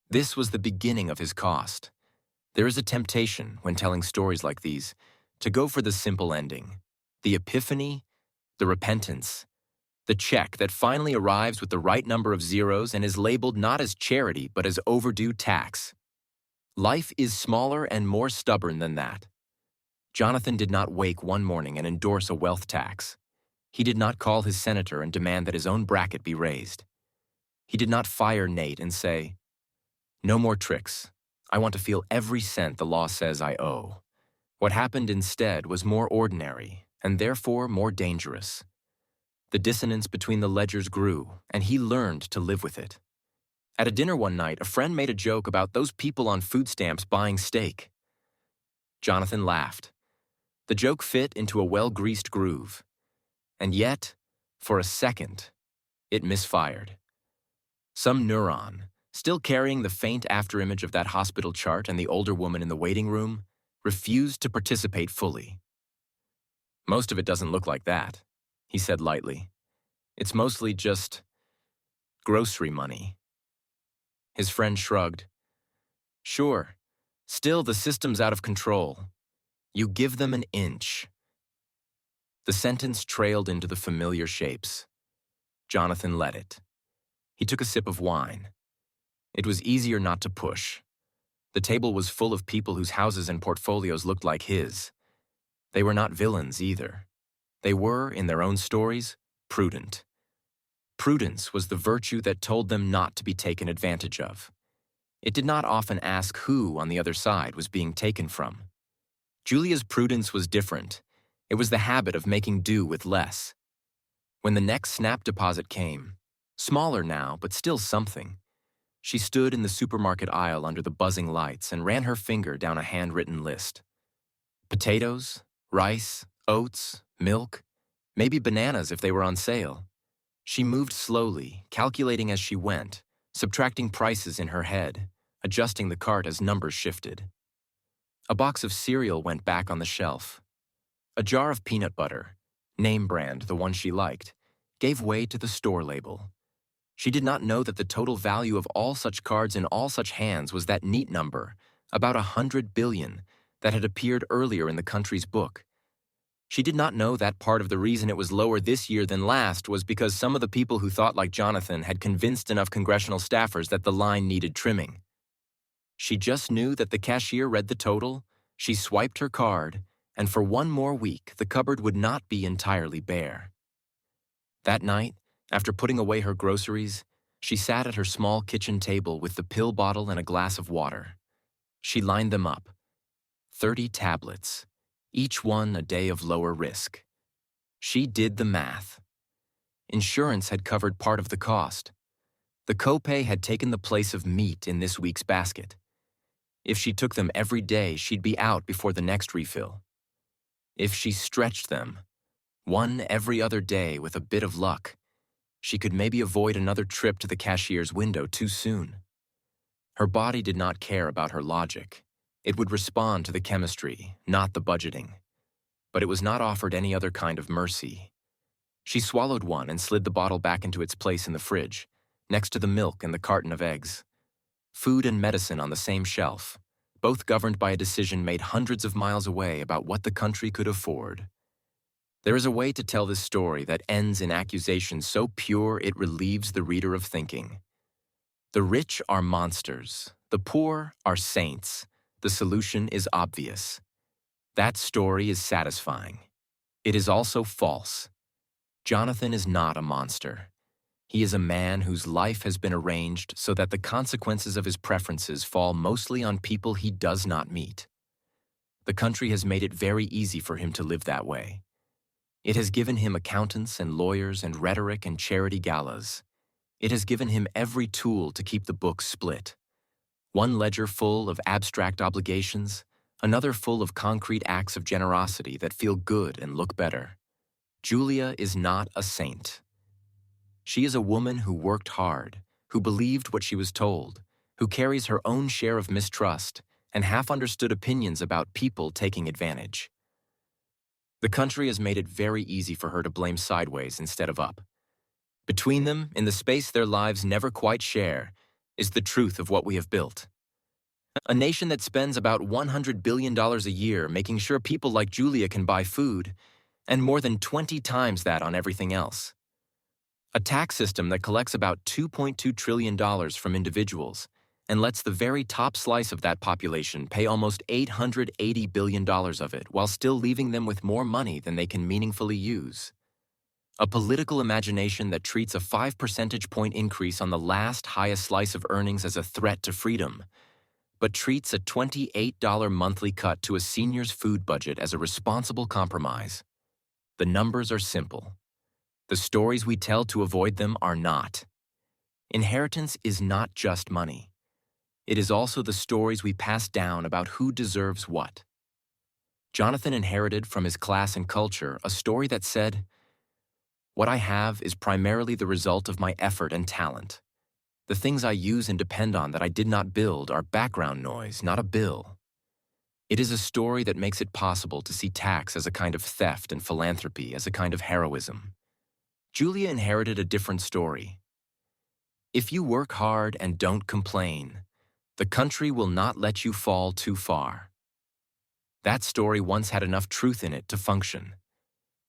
This was the beginning of his cost. There is a temptation, when telling stories like these, to go for the simple ending, the epiphany, the repentance, the check that finally arrives with the right number of zeros and is labeled not as charity but as overdue tax. Life is smaller and more stubborn than that. Jonathan did not wake one morning and endorse a wealth tax. He did not call his senator and demand that his own bracket be raised. He did not fire Nate and say, "No more tricks. I want to feel every cent the law says I owe." What happened instead was more ordinary and therefore more dangerous. The dissonance between the ledgers grew, and he learned to live with it. At a dinner one night, a friend made a joke about those people on food stamps buying steak. Jonathan laughed. The joke fit into a well-greased groove. And yet, for a second, it misfired. Some neuron, still carrying the faint afterimage of that hospital chart and the older woman in the waiting room, refused to participate fully. "Most of it doesn't look like that," he said lightly. "It's mostly just grocery money." His friend shrugged. "Sure. Still, the system's out of control. You give them an inch." The sentence trailed into the familiar shapes. Jonathan let it. He took a sip of wine. It was easier not to push. The table was full of people whose houses and portfolios looked like his. They were not villains either. They were, in their own stories, prudent. Prudence was the virtue that told them not to be taken advantage of. It did not often ask who on the other side was being taken from. Julia's prudence was different. It was the habit of making do with less. When the next SNAP deposit came, smaller now but still something, she stood in the supermarket aisle under the buzzing lights and ran her finger down a handwritten list. Potatoes, rice, oats, milk, maybe bananas if they were on sale. She moved slowly, calculating as she went, subtracting prices in her head, adjusting the cart as numbers shifted. A box of cereal went back on the shelf. A jar of peanut butter, name brand, the one she liked, gave way to the store label. She did not know that the total value of all such cards in all such hands was that neat number, about 100 billion, that had appeared earlier in the country's book. She did not know that part of the reason it was lower this year than last was because some of the people who thought like Jonathan had convinced enough congressional staffers that the line needed trimming. She just knew that the cashier read the total, she swiped her card, and for one more week the cupboard would not be entirely bare. That night, after putting away her groceries, she sat at her small kitchen table with the pill bottle and a glass of water. She lined them up. 30 tablets, each one a day of lower risk. She did the math. Insurance had covered part of the cost. The copay had taken the place of meat in this week's basket. If she took them every day, she'd be out before the next refill. If she stretched them, one every other day with a bit of luck, she could maybe avoid another trip to the cashier's window too soon. Her body did not care about her logic. It would respond to the chemistry, not the budgeting. But it was not offered any other kind of mercy. She swallowed one and slid the bottle back into its place in the fridge, next to the milk and the carton of eggs. Food and medicine on the same shelf, both governed by a decision made hundreds of miles away about what the country could afford. There is a way to tell this story that ends in accusation so pure it relieves the reader of thinking. The rich are monsters. The poor are saints. The solution is obvious. That story is satisfying. It is also false. Jonathan is not a monster. He is a man whose life has been arranged so that the consequences of his preferences fall mostly on people he does not meet. The country has made it very easy for him to live that way. It has given him accountants and lawyers and rhetoric and charity galas. It has given him every tool to keep the books split. One ledger full of abstract obligations, another full of concrete acts of generosity that feel good and look better. Julia is not a saint. She is a woman who worked hard, who believed what she was told, who carries her own share of mistrust and half-understood opinions about people taking advantage. The country has made it very easy for her to blame sideways instead of up. Between them, in the space their lives never quite share, is the truth of what we have built. A nation that spends about $100 billion a year making sure people like Julia can buy food, and more than 20 times that on everything else. A tax system that collects about $2.2 trillion from individuals and lets the very top slice of that population pay almost $880 billion of it while still leaving them with more money than they can meaningfully use. A political imagination that treats a 5 percentage point increase on the last highest slice of earnings as a threat to freedom, but treats a $28 monthly cut to a senior's food budget as a responsible compromise. The numbers are simple. The stories we tell to avoid them are not. Inheritance is not just money. It is also the stories we pass down about who deserves what. Jonathan inherited from his class and culture a story that said, "What I have is primarily the result of my effort and talent. The things I use and depend on that I did not build are background noise, not a bill." It is a story that makes it possible to see tax as a kind of theft and philanthropy as a kind of heroism. Julia inherited a different story. If you work hard and don't complain, the country will not let you fall too far. That story once had enough truth in it to function.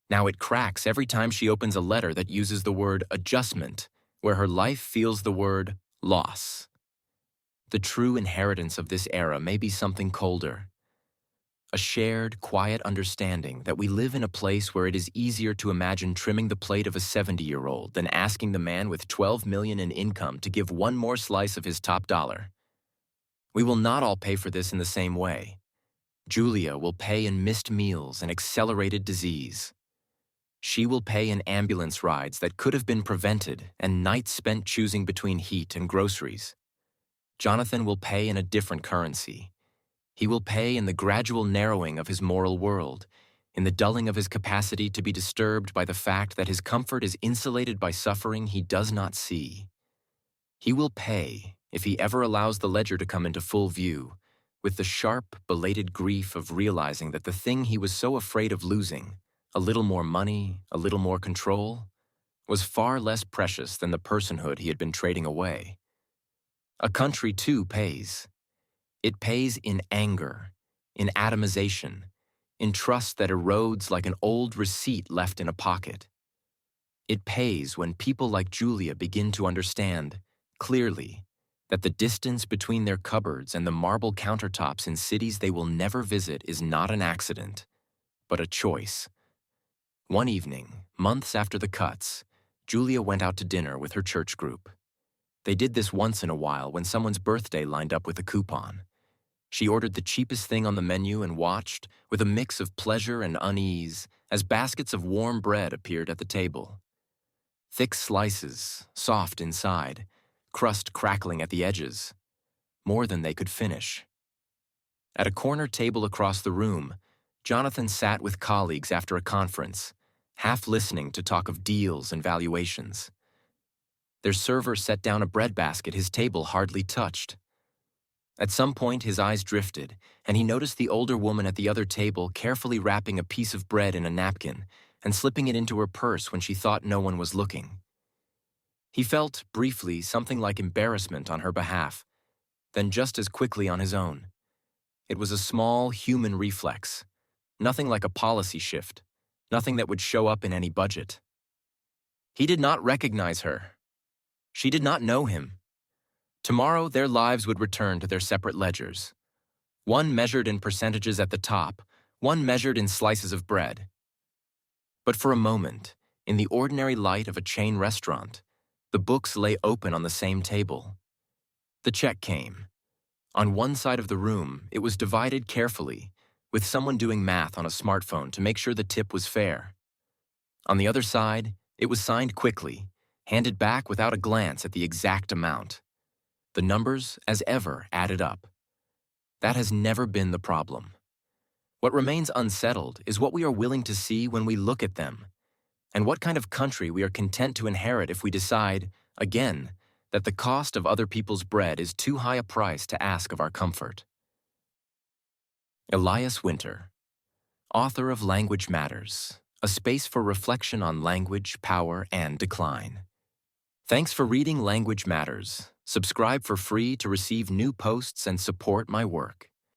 Now it cracks every time she opens a letter that uses the word adjustment, where her life feels the word loss. The true inheritance of this era may be something colder. A shared, quiet understanding that we live in a place where it is easier to imagine trimming the plate of a 70-year-old than asking the man with $12 million in income to give one more slice of his top dollar. We will not all pay for this in the same way. Julia will pay in missed meals and accelerated disease. She will pay in ambulance rides that could have been prevented and nights spent choosing between heat and groceries. Jonathan will pay in a different currency. He will pay in the gradual narrowing of his moral world, in the dulling of his capacity to be disturbed by the fact that his comfort is insulated by suffering he does not see. He will pay, if he ever allows the ledger to come into full view, with the sharp, belated grief of realizing that the thing he was so afraid of losing, a little more money, a little more control, was far less precious than the personhood he had been trading away. A country, too, pays. It pays in anger, in atomization, in trust that erodes like an old receipt left in a pocket. It pays when people like Julia begin to understand, clearly, that the distance between their cupboards and the marble countertops in cities they will never visit is not an accident, but a choice. One evening, months after the cuts, Julia went out to dinner with her church group. They did this once in a while when someone's birthday lined up with a coupon. She ordered the cheapest thing on the menu and watched, with a mix of pleasure and unease, as baskets of warm bread appeared at the table. Thick slices, soft inside, crust crackling at the edges, more than they could finish. At a corner table across the room, Jonathan sat with colleagues after a conference, half listening to talk of deals and valuations. Their server set down a bread basket his table hardly touched. At some point, his eyes drifted, and he noticed the older woman at the other table carefully wrapping a piece of bread in a napkin and slipping it into her purse when she thought no one was looking. He felt, briefly, something like embarrassment on her behalf, then just as quickly on his own. It was a small human reflex, nothing like a policy shift, nothing that would show up in any budget. He did not recognize her. She did not know him. Tomorrow, their lives would return to their separate ledgers. One measured in percentages at the top, one measured in slices of bread. But for a moment, in the ordinary light of a chain restaurant, the books lay open on the same table. The check came. On one side of the room, it was divided carefully, with someone doing math on a smartphone to make sure the tip was fair. On the other side, it was signed quickly, handed back without a glance at the exact amount. The numbers, as ever, added up. That has never been the problem. What remains unsettled is what we are willing to see when we look at them, and what kind of country we are content to inherit if we decide, again, that the cost of other people's bread is too high a price to ask of our comfort. Elias Winter, author of Language Matters, a space for reflection on language, power, and decline. Thanks for reading Language Matters. Subscribe for free to receive new posts and support my work.